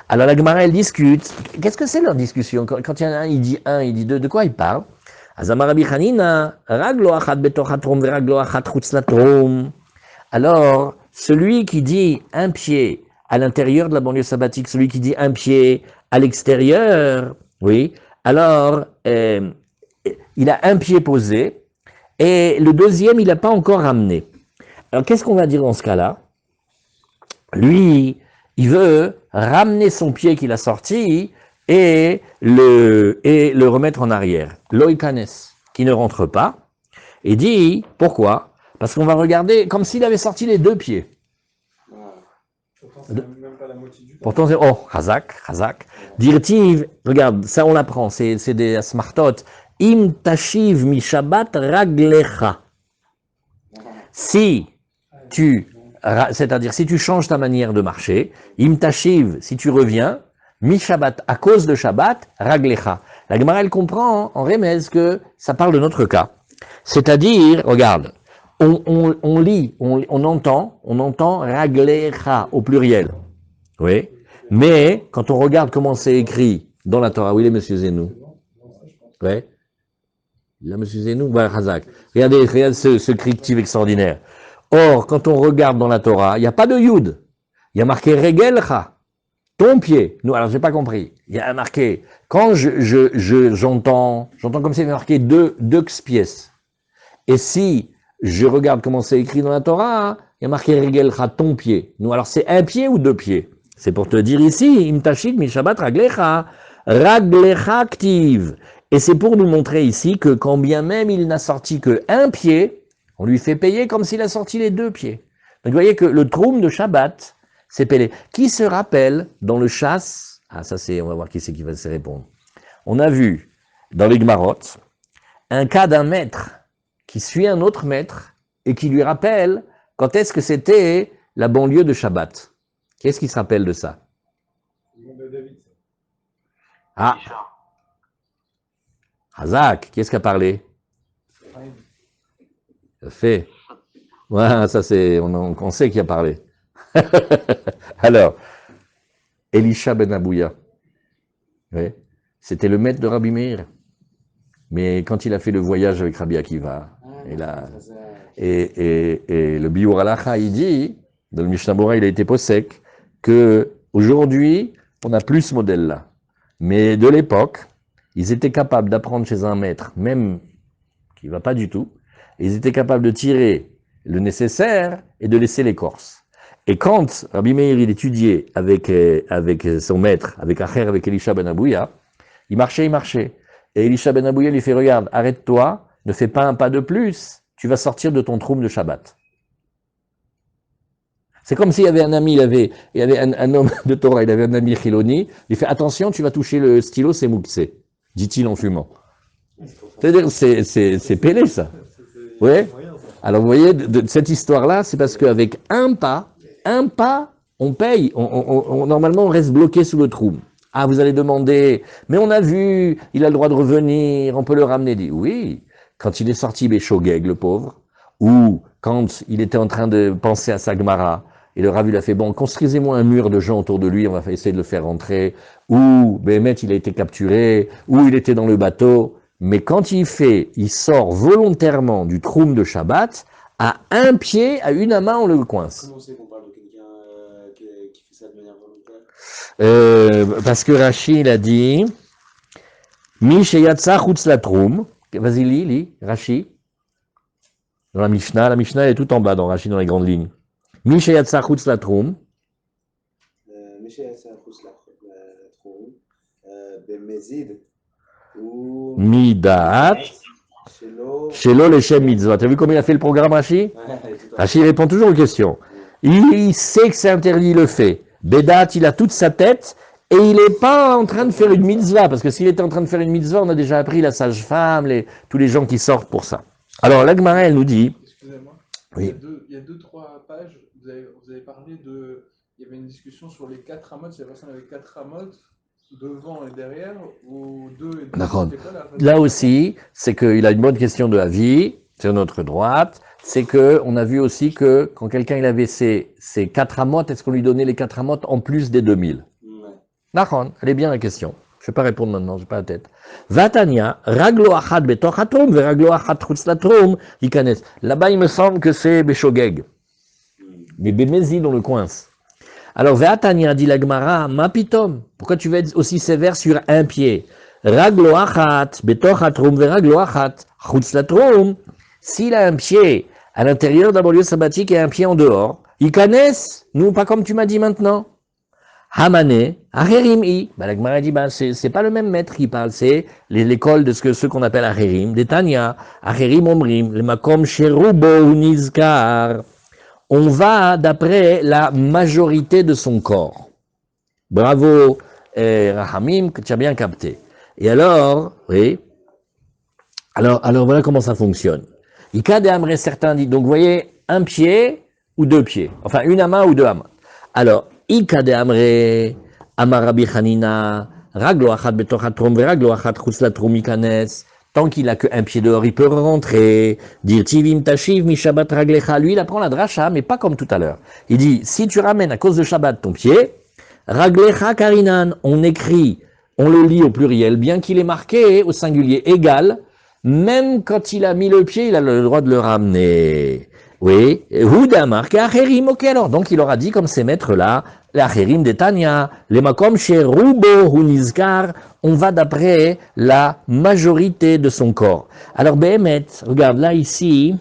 Alors la Gemara, elle discute. Qu'est-ce que c'est leur discussion? Quand il y en a un, il dit deux. De quoi il parle? Azamar Rabbi Hanina, raglo achat betoch hatrom veraglo achat chutz latrom. Alors, celui qui dit un pied à l'intérieur de la banlieue sabbatique, celui qui dit un pied à l'extérieur, oui, alors il a un pied posé et le deuxième, il n'a pas encore ramené. Alors, qu'est-ce qu'on va dire dans ce cas-là? Lui, il veut ramener son pied qu'il a sorti et le remettre en arrière. Loïkanes, qui ne rentre pas, et dit, pourquoi? Parce qu'on va regarder comme s'il avait sorti les deux pieds. Pourtant, c'est même pas la moitié du temps. Pourtant, c'est, oh, Hazak. Dirtiv, regarde, ça on l'apprend, c'est des smartot. Im tashiv mi shabbat raglecha. Si tu, c'est-à-dire si tu changes ta manière de marcher, im tashiv, si tu reviens, mi shabbat, à cause de Shabbat, raglecha. La Gemara, elle comprend en Remez que ça parle de notre cas. C'est-à-dire, regarde, on lit, on entend raglecha au pluriel. Oui. Mais, quand on regarde comment c'est écrit dans la Torah, où il est, monsieur Zenou? Oui. Là, monsieur Zenou, voilà, Hazak. Regardez ce crictive extraordinaire. Or, quand on regarde dans la Torah, il n'y a pas de Yud. Il y a marqué regelcha, ton pied. Non, alors, j'ai pas compris. Il y a marqué, quand j'entends comme c'est marqué deux pièces. Et si je regarde comment c'est écrit dans la Torah, il y a marqué regelcha, ton pied. Non, alors c'est un pied ou deux pieds? C'est pour te dire ici, im tashit mi shabbat raglecha aktiv. Et c'est pour nous montrer ici que quand bien même il n'a sorti que un pied, on lui fait payer comme s'il a sorti les deux pieds. Donc vous voyez que le troum de Shabbat, c'est payé. Qui se rappelle dans le chasse? Ah, ça c'est, on va voir qui c'est qui va se répondre. On a vu dans les Gmarot un cas d'un maître qui suit un autre maître et qui lui rappelle quand est-ce que c'était la banlieue de Shabbat. Qu'est-ce qui se rappelle de ça? Ah, Hazak, qui est-ce qui a parlé? Fait. Ouais, ça c'est, on sait qui a parlé. Alors, Elisha ben Abouya, oui, c'était le maître de Rabbi Meir. Mais quand il a fait le voyage avec Rabbi Akiva, et le Biur Halacha, il dit, dans le Mishnah Bora, il a été possèque, que aujourd'hui, on n'a plus ce modèle-là. Mais de l'époque, ils étaient capables d'apprendre chez un maître, même qui ne va pas du tout, et ils étaient capables de tirer le nécessaire et de laisser l'écorce. Et quand Rabbi Meir, il étudiait avec son maître, avec Acher, avec Elisha ben Abouya, il marchait. Et Elisha ben Abouya lui fait, regarde, arrête-toi, ne fais pas un pas de plus, tu vas sortir de ton troum de Shabbat. C'est comme s'il y avait un ami, il y avait un homme de Torah, il avait un ami Chiloni, il fait, attention, tu vas toucher le stylo, c'est moukse, dit-il en fumant. C'est-à-dire, c'est pélé, ça. Ouais. Alors, vous voyez, de cette histoire-là, c'est parce qu'avec un pas, on paye. Normalement, on reste bloqué sous le trou. Ah, vous allez demander, mais on a vu, il a le droit de revenir, on peut le ramener. Dit, oui, quand il est sorti Béchogeg, le pauvre, ou quand il était en train de penser à sa Gemara, et le Rav, il a fait, bon, construisez-moi un mur de gens autour de lui, on va essayer de le faire rentrer, ou, Béhémet, il a été capturé, ou il était dans le bateau, mais quand il sort volontairement du troum de Shabbat, à un pied, à une main, on le coince. Comment c'est qu'on parle de quelqu'un qui fait ça de manière volontaire? Parce que Rashi, il a dit, Mi sheyatsa chutz la troum. Vas-y, lis, Rashi. Dans la Mishnah elle est tout en bas dans Rashi, dans les grandes lignes. Mi sheyatsa chutz la troum. Mi sheyatsa chutz la troum. Bemezid. Ou Midaat. Shelo leshem mitzvah. T'as vu comment il a fait le programme, Rashi? Rashi répond toujours aux questions. Il sait que c'est interdit, il le fait. Bédat, il a toute sa tête et il n'est pas en train de faire une mitzvah. Parce que s'il était en train de faire une mitzvah, on a déjà appris la sage-femme, tous les gens qui sortent pour ça. Alors, la Gemara, elle nous dit. Excusez-moi. Oui. Il y a deux, trois pages, vous avez parlé de. Il y avait une discussion sur les 4 ramotes. Si la personne avait 4 ramotes, devant et derrière, ou deux et deux. D'accord. Là aussi, c'est qu'il a une bonne question de avis, sur notre droite. C'est qu'on a vu aussi que quand quelqu'un il avait ses 4 amotes, est-ce qu'on lui donnait les 4 amotes en plus des 2000? Ouais. Nachon, elle est bien la question. Je ne vais pas répondre maintenant, j'ai pas la tête. Vatania, raglo achat betoch hatrum, ve raglo achat chutz latrum, ikanes. Là-bas, il me semble que c'est Béchogeg. Mais Bémézid, on le coince. Alors, Vatania, dit la Gemara, ma pitom. Pourquoi tu veux être aussi sévère sur un pied? Raglo achat betoch hatrum, ve raglo achat chutz latrum. S'il a un pied à l'intérieur d'un lieu sabbatique et un pied en dehors, ikanes, nous, pas comme tu m'as dit maintenant. Hamane, Acherim-i. La Gemara dit, c'est pas le même maître qui parle, c'est l'école de ceux qu'on appelle Acherim, des Tanya, Acherim Omrim, le Makom Sherubo Nizkar. On va d'après la majorité de son corps. Bravo, Rahamim, que tu as bien capté. Et alors, oui, alors voilà comment ça fonctionne. Ika de Amre, certains disent, donc vous voyez, un pied ou deux pieds, enfin une ama ou deux amas. Alors, Ika de Amre, Amarabi Hanina, Raglo achat betoch hatrum, Raglo achat chutz latrum ikanes. Tant qu'il a qu'un pied dehors, il peut rentrer. Dire tivim tashiv mi shabbat raglecha. Lui, il apprend la dracha, mais pas comme tout à l'heure. Il dit, si tu ramènes à cause de Shabbat ton pied, raglecha karinan, on écrit, on le lit au pluriel, bien qu'il est marqué au singulier égal, même quand il a mis le pied, il a le droit de le ramener. Oui, Houda marqué Acherim, ok alors. Donc il aura dit comme ces maîtres-là, les Acherim des Tanya, les Makom chez Rubo ou Nizkar, on va d'après la majorité de son corps. Alors Behemet, regarde là ici,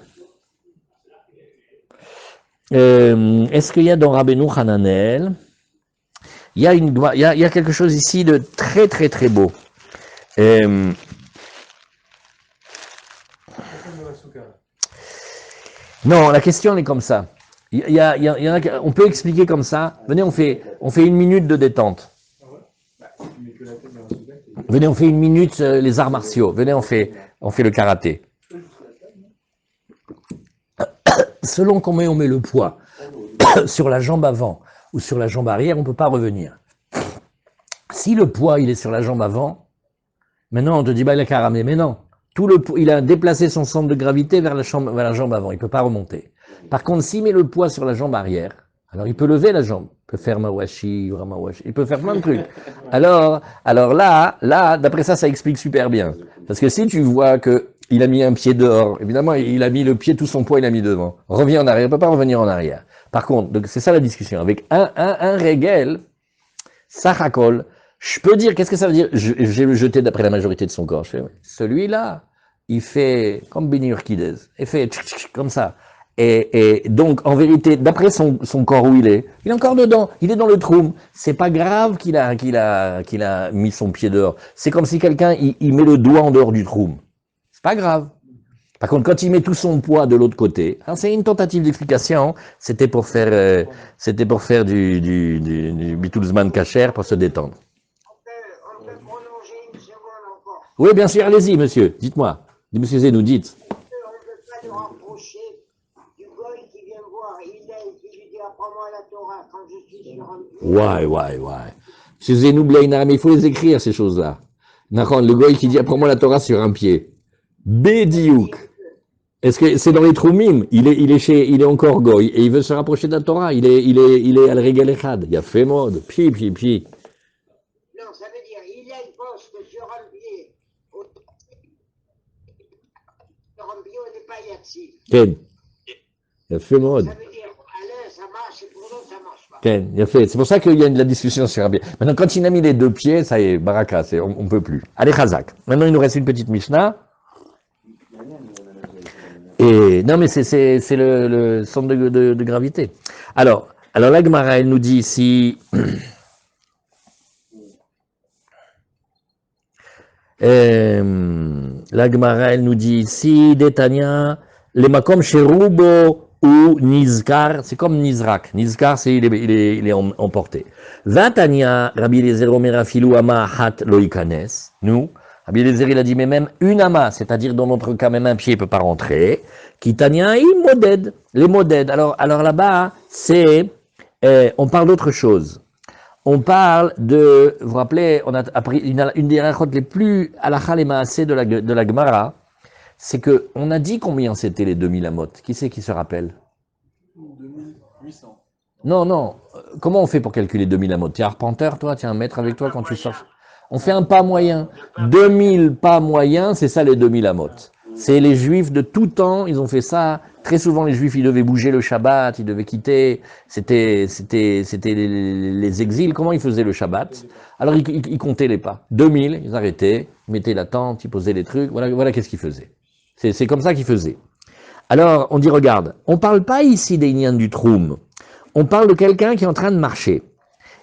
est-ce qu'il y a dans Rabbeinu Hananel, il y a quelque chose ici de très très très beau. Non, la question elle est comme ça. On peut expliquer comme ça. Venez, on fait une minute de détente. Venez, on fait une minute les arts martiaux. Venez, on fait le karaté. Selon comment on met le poids sur la jambe avant ou sur la jambe arrière, on ne peut pas revenir. Si le poids il est sur la jambe avant, maintenant on te dit bah il a qu'à ramener, mais non. Il a déplacé son centre de gravité vers la jambe avant, il ne peut pas remonter. Par contre, s'il met le poids sur la jambe arrière, alors il peut lever la jambe, il peut faire mawashi, il peut faire plein de trucs. Alors là, d'après ça explique super bien. Parce que si tu vois qu'il a mis un pied dehors, évidemment, il a mis le pied, tout son poids, il a mis devant. Revient en arrière, il ne peut pas revenir en arrière. Par contre, c'est ça la discussion. Avec un régel, sachakol, je peux dire, qu'est-ce que ça veut dire? Je vais le jeter d'après la majorité de son corps. Je fais, celui-là, il fait comme Beni Urquidez. Il fait comme ça. Et donc, en vérité, d'après son corps où il est encore dedans. Il est dans le trou. C'est pas grave qu'il a mis son pied dehors. C'est comme si quelqu'un, il met le doigt en dehors du trou. C'est pas grave. Par contre, quand il met tout son poids de l'autre côté, c'est une tentative d'explication. C'était pour faire du Beatlesman Kacher pour se détendre. On peut prolonger une seconde encore. Oui, bien sûr, allez-y, monsieur. Dites-moi. Monsieur Zé, nous dites. On ne peut pas nous rapprocher du goy qui vient voir Hillel, qui lui dit apprends-moi la Torah quand je suis sur un pied. Ouais. Monsieur Zé, nous mais il faut les écrire, ces choses-là. Le goy qui dit apprends-moi la Torah sur un pied. Bédiouk. Est-ce que c'est dans les Troumim? Il est encore goy et il veut se rapprocher de la Torah. Il est al Regal Echad. Il a fait mode. Pi. Non, ça veut dire Hillel pense que sur un pied, on n'est pas Yatsif. Ken. Il a fait mode. Ça veut dire à l'un ça marche et pour l'autre ça marche pas. Ken, il a fait. C'est pour ça qu'il y a de la discussion sur un pied. Maintenant, quand il a mis les deux pieds, ça y est, baraka, on peut plus. Allez, Chazak. Maintenant, il nous reste une petite Mishnah. Et non, mais c'est le centre de gravité. Alors la Gemara, elle nous dit ici. La Gemara, elle nous dit ici, Détania, les makom sherubo ou nizkar, c'est comme nizrak. Nizkar, il est emporté. Vatania, Rabbi Eliezer Omer afilu ama hat loikanes. Nous, Rabbi Eliezer, il a dit, mais même une ama, c'est-à-dire dans notre cas, même un pied ne peut pas rentrer. Kitania, il modède. Les modèdes. Alors là-bas, on parle d'autre chose. On parle de, vous vous rappelez, on a appris une des halachot les plus halakha les maaseh de la Gemara, c'est que on a dit combien c'était les 2000 amot. Qui c'est qui se rappelle? 2800. Non, comment on fait pour calculer 2000 amot? Tu es arpenteur, toi? Tu as un mètre avec toi quand tu sors? On fait un pas moyen. 2000 pas moyens, c'est ça les 2000 amot. C'est les juifs de tout temps, ils ont fait ça. Très souvent, les juifs, ils devaient bouger le Shabbat, ils devaient quitter. C'était les exils. Comment ils faisaient le Shabbat? Alors, ils comptaient les pas. 2000, ils arrêtaient, ils mettaient la tente, ils posaient les trucs. Voilà qu'est-ce qu'ils faisaient. C'est comme ça qu'ils faisaient. Alors, on dit, regarde, on parle pas ici des Inyan du Troum. On parle de quelqu'un qui est en train de marcher.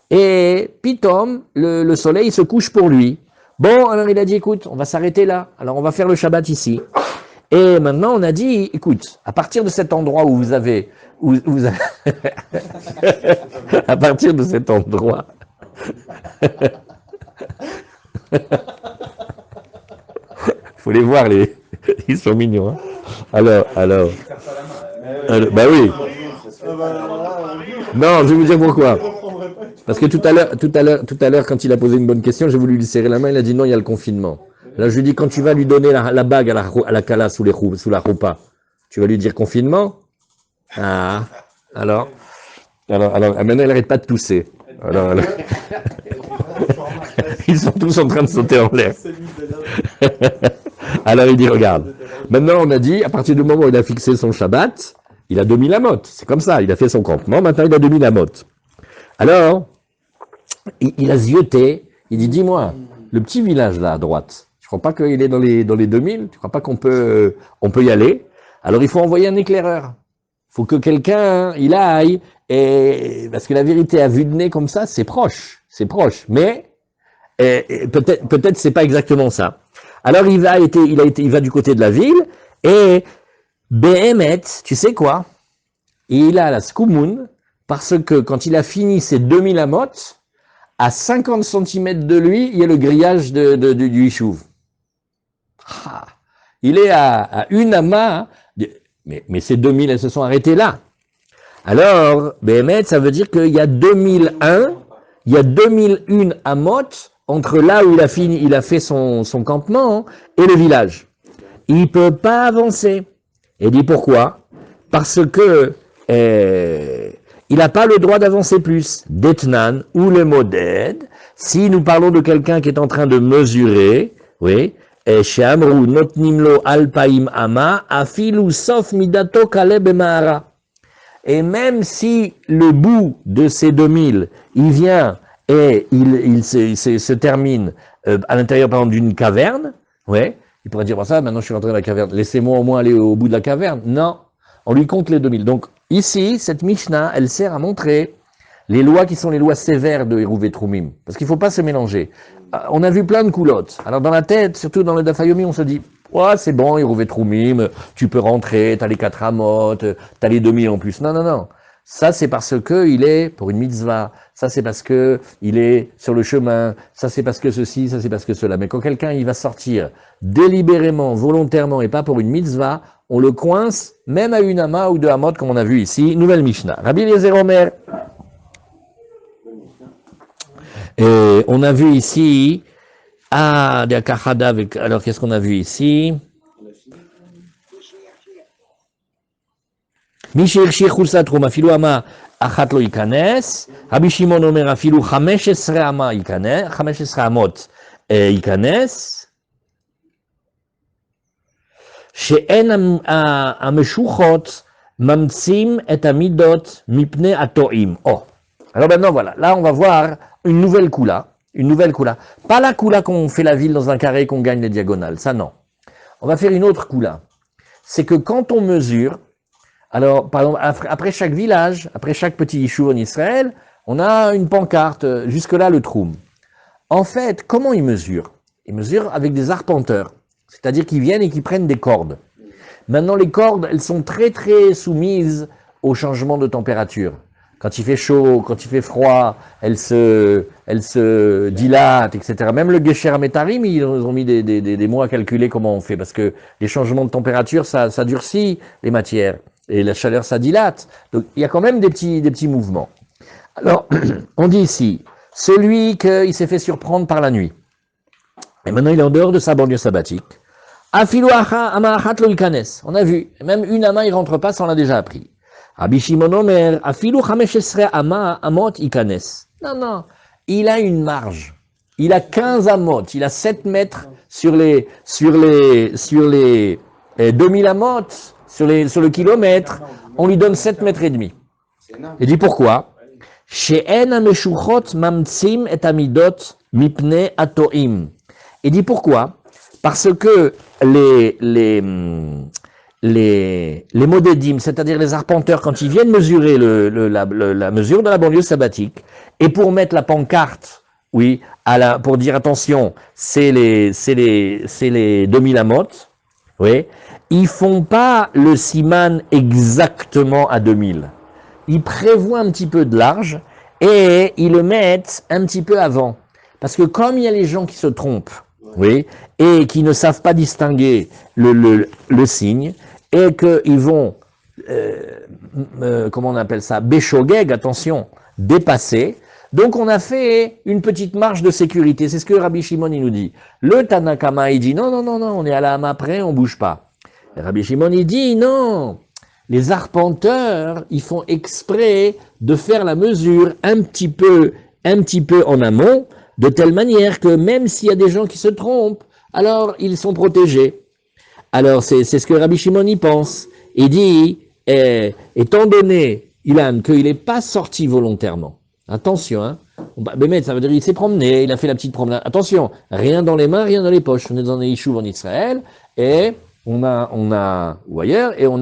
Et pitom, le soleil se couche pour lui. Bon, alors il a dit, écoute, on va s'arrêter là. Alors on va faire le Shabbat ici. Et maintenant on a dit, écoute, à partir de cet endroit où vous avez... à partir de cet endroit... faut les voir, ils sont mignons. Hein. Alors, bah oui. Non, je vais vous dire pourquoi. Parce que tout à l'heure, quand il a posé une bonne question, j'ai voulu lui serrer la main, il a dit non, il y a le confinement. Là, je lui dis, quand tu vas lui donner la bague à la kala sous la roupa, tu vas lui dire confinement? Ah, alors, maintenant, elle n'arrête pas de tousser. Alors. Ils sont tous en train de sauter en l'air. Alors, il dit, regarde, maintenant, on a dit, à partir du moment où il a fixé son Shabbat, il a 2000 amot. C'est comme ça, il a fait son campement, maintenant il a 2000 amot. Alors, il a zioté, il dit, dis-moi, le petit village là à droite, je ne crois pas qu'il est dans les 2000, tu ne crois pas qu'on peut y aller? Alors il faut envoyer un éclaireur. Il faut que quelqu'un, il aille, et parce que la vérité à vue de nez comme ça, c'est proche, mais peut-être c'est pas exactement ça. Alors il va du côté de la ville, et Behemet, tu sais quoi? Il a la skoumoun, parce que quand il a fini ses 2000 amot, à 50 cm de lui, il y a le grillage du Yishuv. Ah, il est à une ama, mais ces 2000, elles se sont arrêtées là. Alors, Behemet, ça veut dire qu'il y a 2001 amot entre là où il a fait son campement et le village. Il peut pas avancer. Et dit pourquoi? Parce que il n'a pas le droit d'avancer plus. Detnan ou le moded, si nous parlons de quelqu'un qui est en train de mesurer, oui, chez Amrou, notnimlo alpaim ama, afilu sof midato kaleb emahara. Et même si le bout de ces 2000, il vient et il se termine à l'intérieur, par exemple, d'une caverne, ouais, il pourrait dire, bon, ça, maintenant je suis rentré dans la caverne, laissez-moi au moins aller au bout de la caverne. Non, on lui compte les 2000. Donc, ici, cette Mishnah, elle sert à montrer les lois qui sont les lois sévères de Hérouvé Troumim. Parce qu'il ne faut pas se mélanger. On a vu plein de coulottes. Alors, dans la tête, surtout dans le Dafayomi, on se dit, ouais, c'est bon, Hérouvé Troumim, tu peux rentrer, t'as les 4 amot, t'as les 2000 en plus. Non, non, non. Ça, c'est parce que il est pour une mitzvah. Ça, c'est parce que il est sur le chemin. Ça, c'est parce que ceci, ça, c'est parce que cela. Mais quand quelqu'un, il va sortir délibérément, volontairement, et pas pour une mitzvah, on le coince, même à une ama ou deux amot, comme on a vu ici. Nouvelle Mishnah. Rabbi Eliezer Omer. Et on a vu ici, des Kahada avec, alors qu'est-ce qu'on a vu ici? Michel Shirchusat Roma Filou Ama Achat lo ikanes, Rabbi Shimon Omer Afilu 15 ama ikanes, 15 amot ikanes, she'en ameshuchot mamtsim et amidot mipne atoim. Oh, alors maintenant voilà, là on va voir une nouvelle kula, pas la kula qu'on fait la ville dans un carré qu'on gagne les diagonales, ça non. On va faire une autre kula. C'est que quand on mesure, alors, par exemple, après chaque village, après chaque petit yishuv en Israël, on a une pancarte, jusque-là le troum. En fait, comment ils mesurent? Ils mesurent avec des arpenteurs, c'est-à-dire qu'ils viennent et qu'ils prennent des cordes. Maintenant, les cordes, elles sont très très soumises au changement de température. Quand il fait chaud, quand il fait froid, elles se dilatent, etc. Même le Gesher Ametarim, ils ont mis des mots à calculer comment on fait, parce que les changements de température, ça durcit les matières. Et la chaleur, ça dilate. Donc, il y a quand même des petits mouvements. Alors, on dit ici, celui qui s'est fait surprendre par la nuit, et maintenant il est en dehors de sa banlieue sabbatique, Afilu ama achat lo ikanes. On a vu, même une ama, il rentre pas, ça on l'a déjà appris. Rabbi Shimon Omer, afilu 15 amot ikanes. Non, non, il a une marge. Il a 15 amot, il a 7 mètres sur les 2000 amot, sur le kilomètre, on lui donne 7 mètres et demi. C'est énorme. Il dit pourquoi? She'en ameshuchot mamtsim et amidot mipne atoim. Il dit pourquoi? Parce que les modédim, c'est-à-dire les arpenteurs, quand ils viennent mesurer la mesure de la banlieue sabbatique, et pour mettre la pancarte, oui, pour dire attention, c'est les 2000 amot, oui, ils font pas le siman exactement à 2000. Ils prévoient un petit peu de large et ils le mettent un petit peu avant. Parce que comme il y a les gens qui se trompent, oui, et qui ne savent pas distinguer le signe, et qu'ils vont, comment on appelle ça, béchogeg, attention, dépasser. Donc on a fait une petite marge de sécurité. C'est ce que Rabbi Shimon il nous dit. Le Tanakama il dit non, non, non, non, on est à la hama près, on bouge pas. Et Rabbi Shimon il dit non, les arpenteurs, ils font exprès de faire la mesure un petit peu en amont, de telle manière que même s'il y a des gens qui se trompent, alors ils sont protégés. Alors c'est ce que Rabbi Shimon y pense. Il dit, étant donné, Ilan, qu'il n'est pas sorti volontairement, attention, hein, Bémet, ça veut dire qu'il s'est promené, il a fait la petite promenade. Attention, rien dans les mains, rien dans les poches. On est dans un yishuv en Israël, et on a, ou ailleurs, et on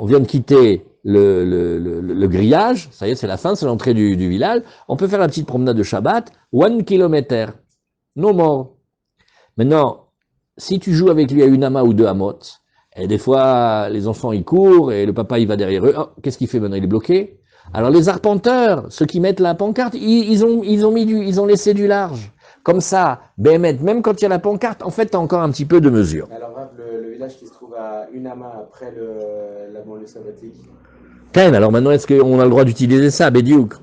vient de quitter le grillage, ça y est, c'est la fin, c'est l'entrée du village. On peut faire la petite promenade de Shabbat, 1 kilomètre, no more. Maintenant, si tu joues avec lui à une ama ou deux amot, et des fois, les enfants, ils courent, et le papa, il va derrière eux. Oh, qu'est-ce qu'il fait maintenant? Il est bloqué. Alors, les arpenteurs, ceux qui mettent la pancarte, ils ont laissé du large. Comme ça, même quand il y a la pancarte, en fait, tu as encore un petit peu de mesure. Alors, Rav, le village qui se trouve à une ama après la banlieue sabbatique. Alors maintenant, est-ce qu'on a le droit d'utiliser ça, Bédiouk?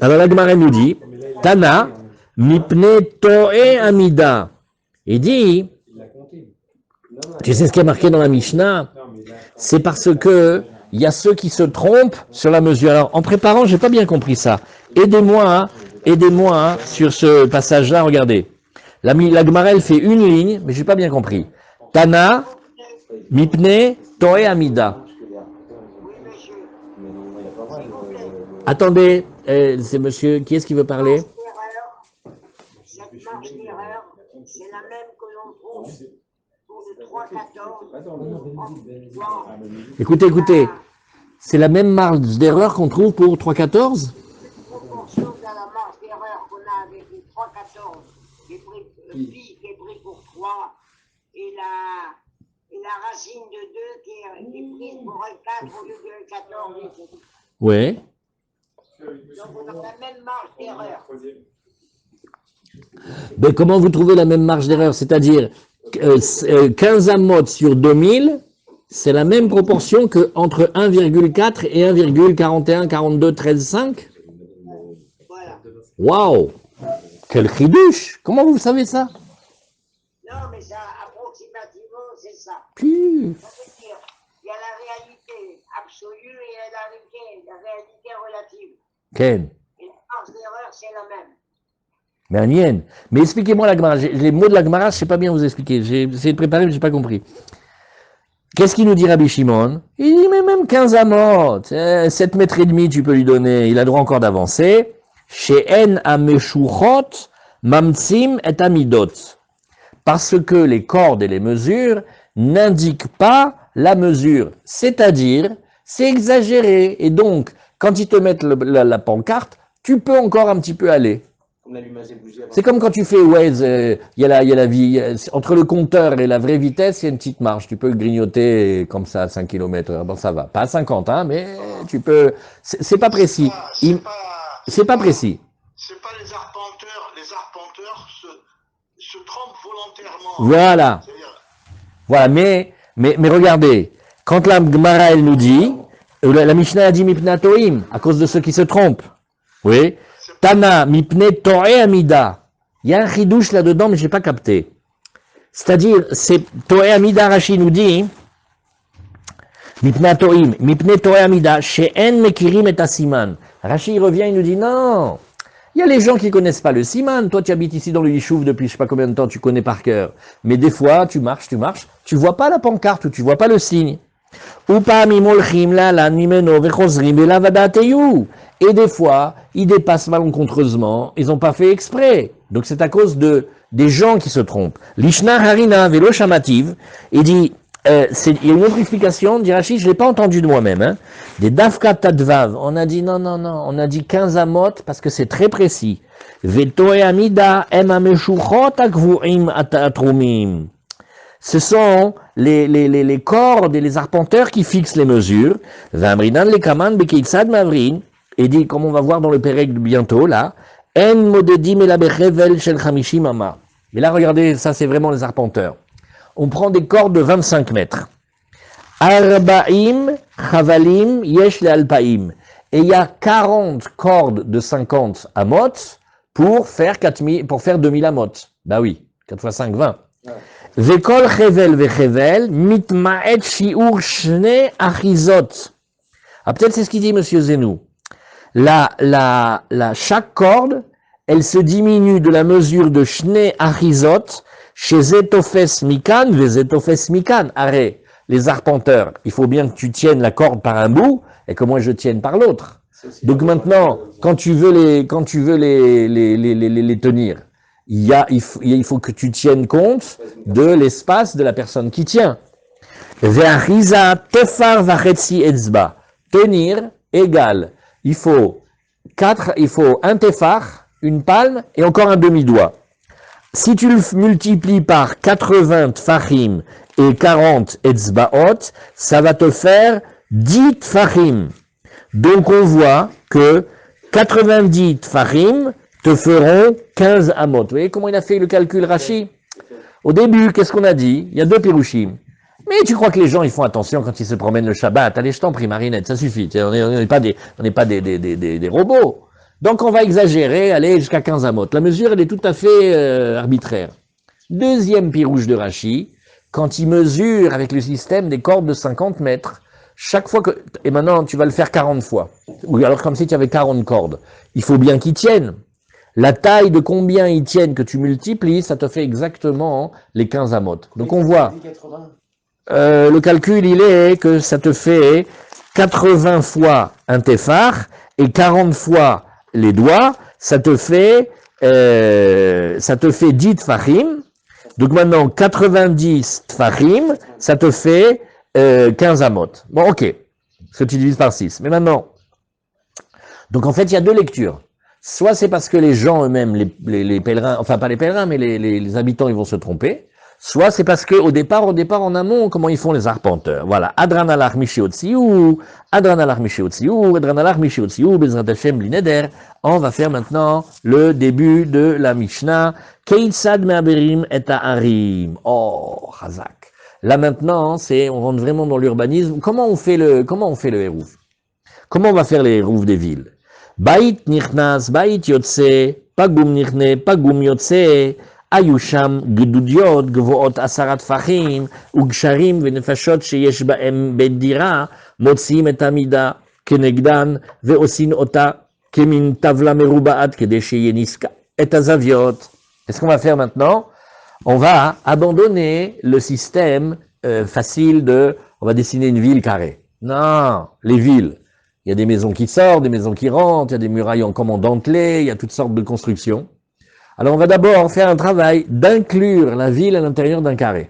Alors, la Gemara nous dit, Tana, mipne toe amida. Il dit, tu sais ce qui est marqué dans la Mishnah? C'est parce que il y a ceux qui se trompent sur la mesure. Alors, en préparant, j'ai pas bien compris ça. Aidez-moi sur ce passage-là, regardez. La Gemara, elle fait une ligne, mais j'ai pas bien compris. Tana, mipne toe amida. Oui, monsieur. Attendez, c'est monsieur, qui est-ce qui veut parler? Cette marge d'erreur, c'est la même que l'on trouve pour le 3-14. Écoutez, c'est la même marge d'erreur qu'on trouve pour 3,14? Proportion de la marge d'erreur qu'on a avec le 3-14, qui est pris, pi qui est pris pour 3, et la racine de 2 qui est prise pour un 4 au lieu de 14. Ouais. Donc on a la même marge d'erreur. Mais comment vous trouvez la même marge d'erreur? C'est-à-dire 15 amot sur 2000, c'est la même proportion que entre 1,4 et 1,41, 42, 13, 5? Voilà. Waouh! Quel chidouche! Comment vous savez ça? Non, mais ça, approximativement, c'est ça. Puis, Ça veut dire, il y a la réalité absolue et la réalité relative. Ken. Et la marge d'erreur, c'est la même. Mais Anien. Mais expliquez-moi la Gemara. Les mots de la Gemara, je ne sais pas bien vous expliquer. J'ai essayé de préparer, mais je n'ai pas compris. Qu'est-ce qu'il nous dit Rabbi Shimon? Il dit, mais même 15 amot, 7 mètres et demi, tu peux lui donner. Il a droit encore d'avancer. She'en ameshuchot mamtsim et amidot. Parce que les cordes et les mesures n'indiquent pas la mesure. C'est-à-dire, c'est exagéré. Et donc, quand ils te mettent la pancarte, tu peux encore un petit peu aller. Comme l'allumage des bougies avant. C'est comme quand tu fais Waze, il y a la vie, entre le compteur et la vraie vitesse, il y a une petite marge. Tu peux grignoter comme ça à 5 km/h. Bon, ça va. Pas à 50, hein, mais tu peux. C'est pas précis. C'est pas précis. C'est pas les arpenteurs se trompent volontairement. Voilà. C'est-à-dire, Voilà, mais regardez, quand la Gemara, elle nous dit, la Mishnah a dit mipna toim, à cause de ceux qui se trompent. Oui. Tana mipne toe amida. Il y a un chidouche là-dedans, mais je n'ai pas capté. C'est-à-dire, c'est toe amida, Rashi nous dit, Mipnei toim, mipnei toé amida, she'en mekirim et asiman. Rashi revient, il nous dit non. Il y a les gens qui connaissent pas le siman. Toi, tu habites ici dans le Yishuv depuis je sais pas combien de temps, tu connais par cœur. Mais des fois, tu marches, tu vois pas la pancarte ou tu vois pas le signe. Et des fois, ils dépassent malencontreusement, ils n'ont pas fait exprès. Donc c'est à cause des gens qui se trompent. Lishna harina velo shamativ, il dit, il y a une autre explication, dit Rashi, je ne l'ai pas entendu de moi-même. Hein. Des dafka tadvav, on a dit non, on a dit 15 amot parce que c'est très précis. Vetoe amida em ameshuchot akvuim atrumim. Ce sont les cordes et les arpenteurs qui fixent les mesures. Vamrinan le kaman bekeitzad mavrin, et dit, comme on va voir dans le Pérec bientôt, là, en modedim el abechevel shel chamishim ama. Mais là, regardez, ça c'est vraiment les arpenteurs. On prend des cordes de 25 mètres. Arba'im chavalim yesh le alpaim. Et il y a 40 cordes de 50 amot pour faire 2000 amot. Bah oui, 4 x 5, 20. Vekol chevel vechevel mitma'et shi'ur shne achizot. Ah, peut-être c'est ce qu'il dit Monsieur Zenou. Chaque corde, elle se diminue de la mesure de shne achizot chez Zetofes mikan ve Zetofes mikan. Arrête, les arpenteurs, il faut bien que tu tiennes la corde par un bout et que moi je tienne par l'autre. Donc maintenant, quand tu veux les tenir, il faut que tu tiennes compte de l'espace de la personne qui tient. Tenir égale. Il faut un tefar, une palme et encore un demi-doigt. Si tu le multiplies par 80 tfachim et 40 etzbaot, ça va te faire 10 tfachim. Donc on voit que 90 tfachim te feront 15 amot. Vous voyez comment il a fait le calcul Rashi? Au début, qu'est-ce qu'on a dit? Il y a 2 pirushim. Mais tu crois que les gens ils font attention quand ils se promènent le Shabbat? Allez, je t'en prie, Marinette, ça suffit. On n'est pas des robots. Donc on va exagérer, aller jusqu'à 15 amot. La mesure, elle est tout à fait arbitraire. Deuxième pirouche de Rashi, quand il mesure avec le système des cordes de 50 mètres, chaque fois que... Et maintenant, tu vas le faire 40 fois. Ou alors comme si tu avais 40 cordes. Il faut bien qu'ils tiennent. La taille de combien ils tiennent que tu multiplies, ça te fait exactement les 15 amot. Donc on voit... le calcul, il est que ça te fait 80 fois un tefar et 40 fois les doigts, ça te fait 10 tfachim. Donc maintenant, 90 tfachim, ça te fait 15 amot. Bon, ok. Ce que tu divises par 6. Mais maintenant, donc en fait, il y a 2 lectures. Soit c'est parce que les gens eux-mêmes, les pèlerins, enfin pas les pèlerins, mais les habitants, ils vont se tromper. Soit c'est parce que au départ en amont, comment ils font les arpenteurs. Voilà. Adranalach Mishiotziou, Adranalach Mishiotziou, Adranalach Mishiotziou, Bezrat Hashem Blineder. On va faire maintenant le début de la Mishnah. Keitzad me'aberim et ha'arim. Oh, Chazak. Là maintenant, on rentre vraiment dans l'urbanisme. Comment on fait le hérouf? Comment on va faire les héroufs des villes? Bait nichnas, bait yotse, pagum nichne, pagum yotse. Ayusham גדודיות גבוהות 10 טפחים וגשרים ונפשות שיש בהם בית דירה מוציאים את המידה כנגדן ועושים אותה כמין טבלה מרובעת כדי שיהיה ניסקה את הזוויות. Qu'est-ce qu'on va faire maintenant? On va abandonner le système facile on va dessiner une ville carrée. Non, les villes. Il y a des maisons qui sortent, des maisons qui rentrent, il y a des murailles en dentelées, il y a toutes sortes de constructions. Alors on va d'abord faire un travail d'inclure la ville à l'intérieur d'un carré.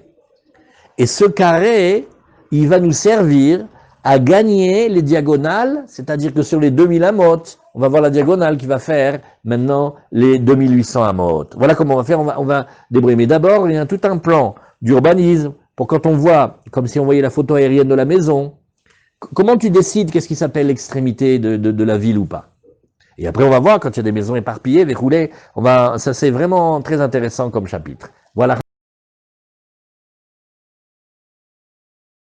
Et ce carré, il va nous servir à gagner les diagonales, c'est-à-dire que sur les 2000 amot, on va voir la diagonale qui va faire maintenant les 2800 amot. Voilà comment on va faire, on va débrouiller. Mais d'abord, il y a tout un plan d'urbanisme pour quand on voit, comme si on voyait la photo aérienne de la maison, comment tu décides qu'est-ce qui s'appelle l'extrémité de la ville ou pas? Et après, on va voir, quand il y a des maisons éparpillées, verroulées, ça c'est vraiment très intéressant comme chapitre. Voilà.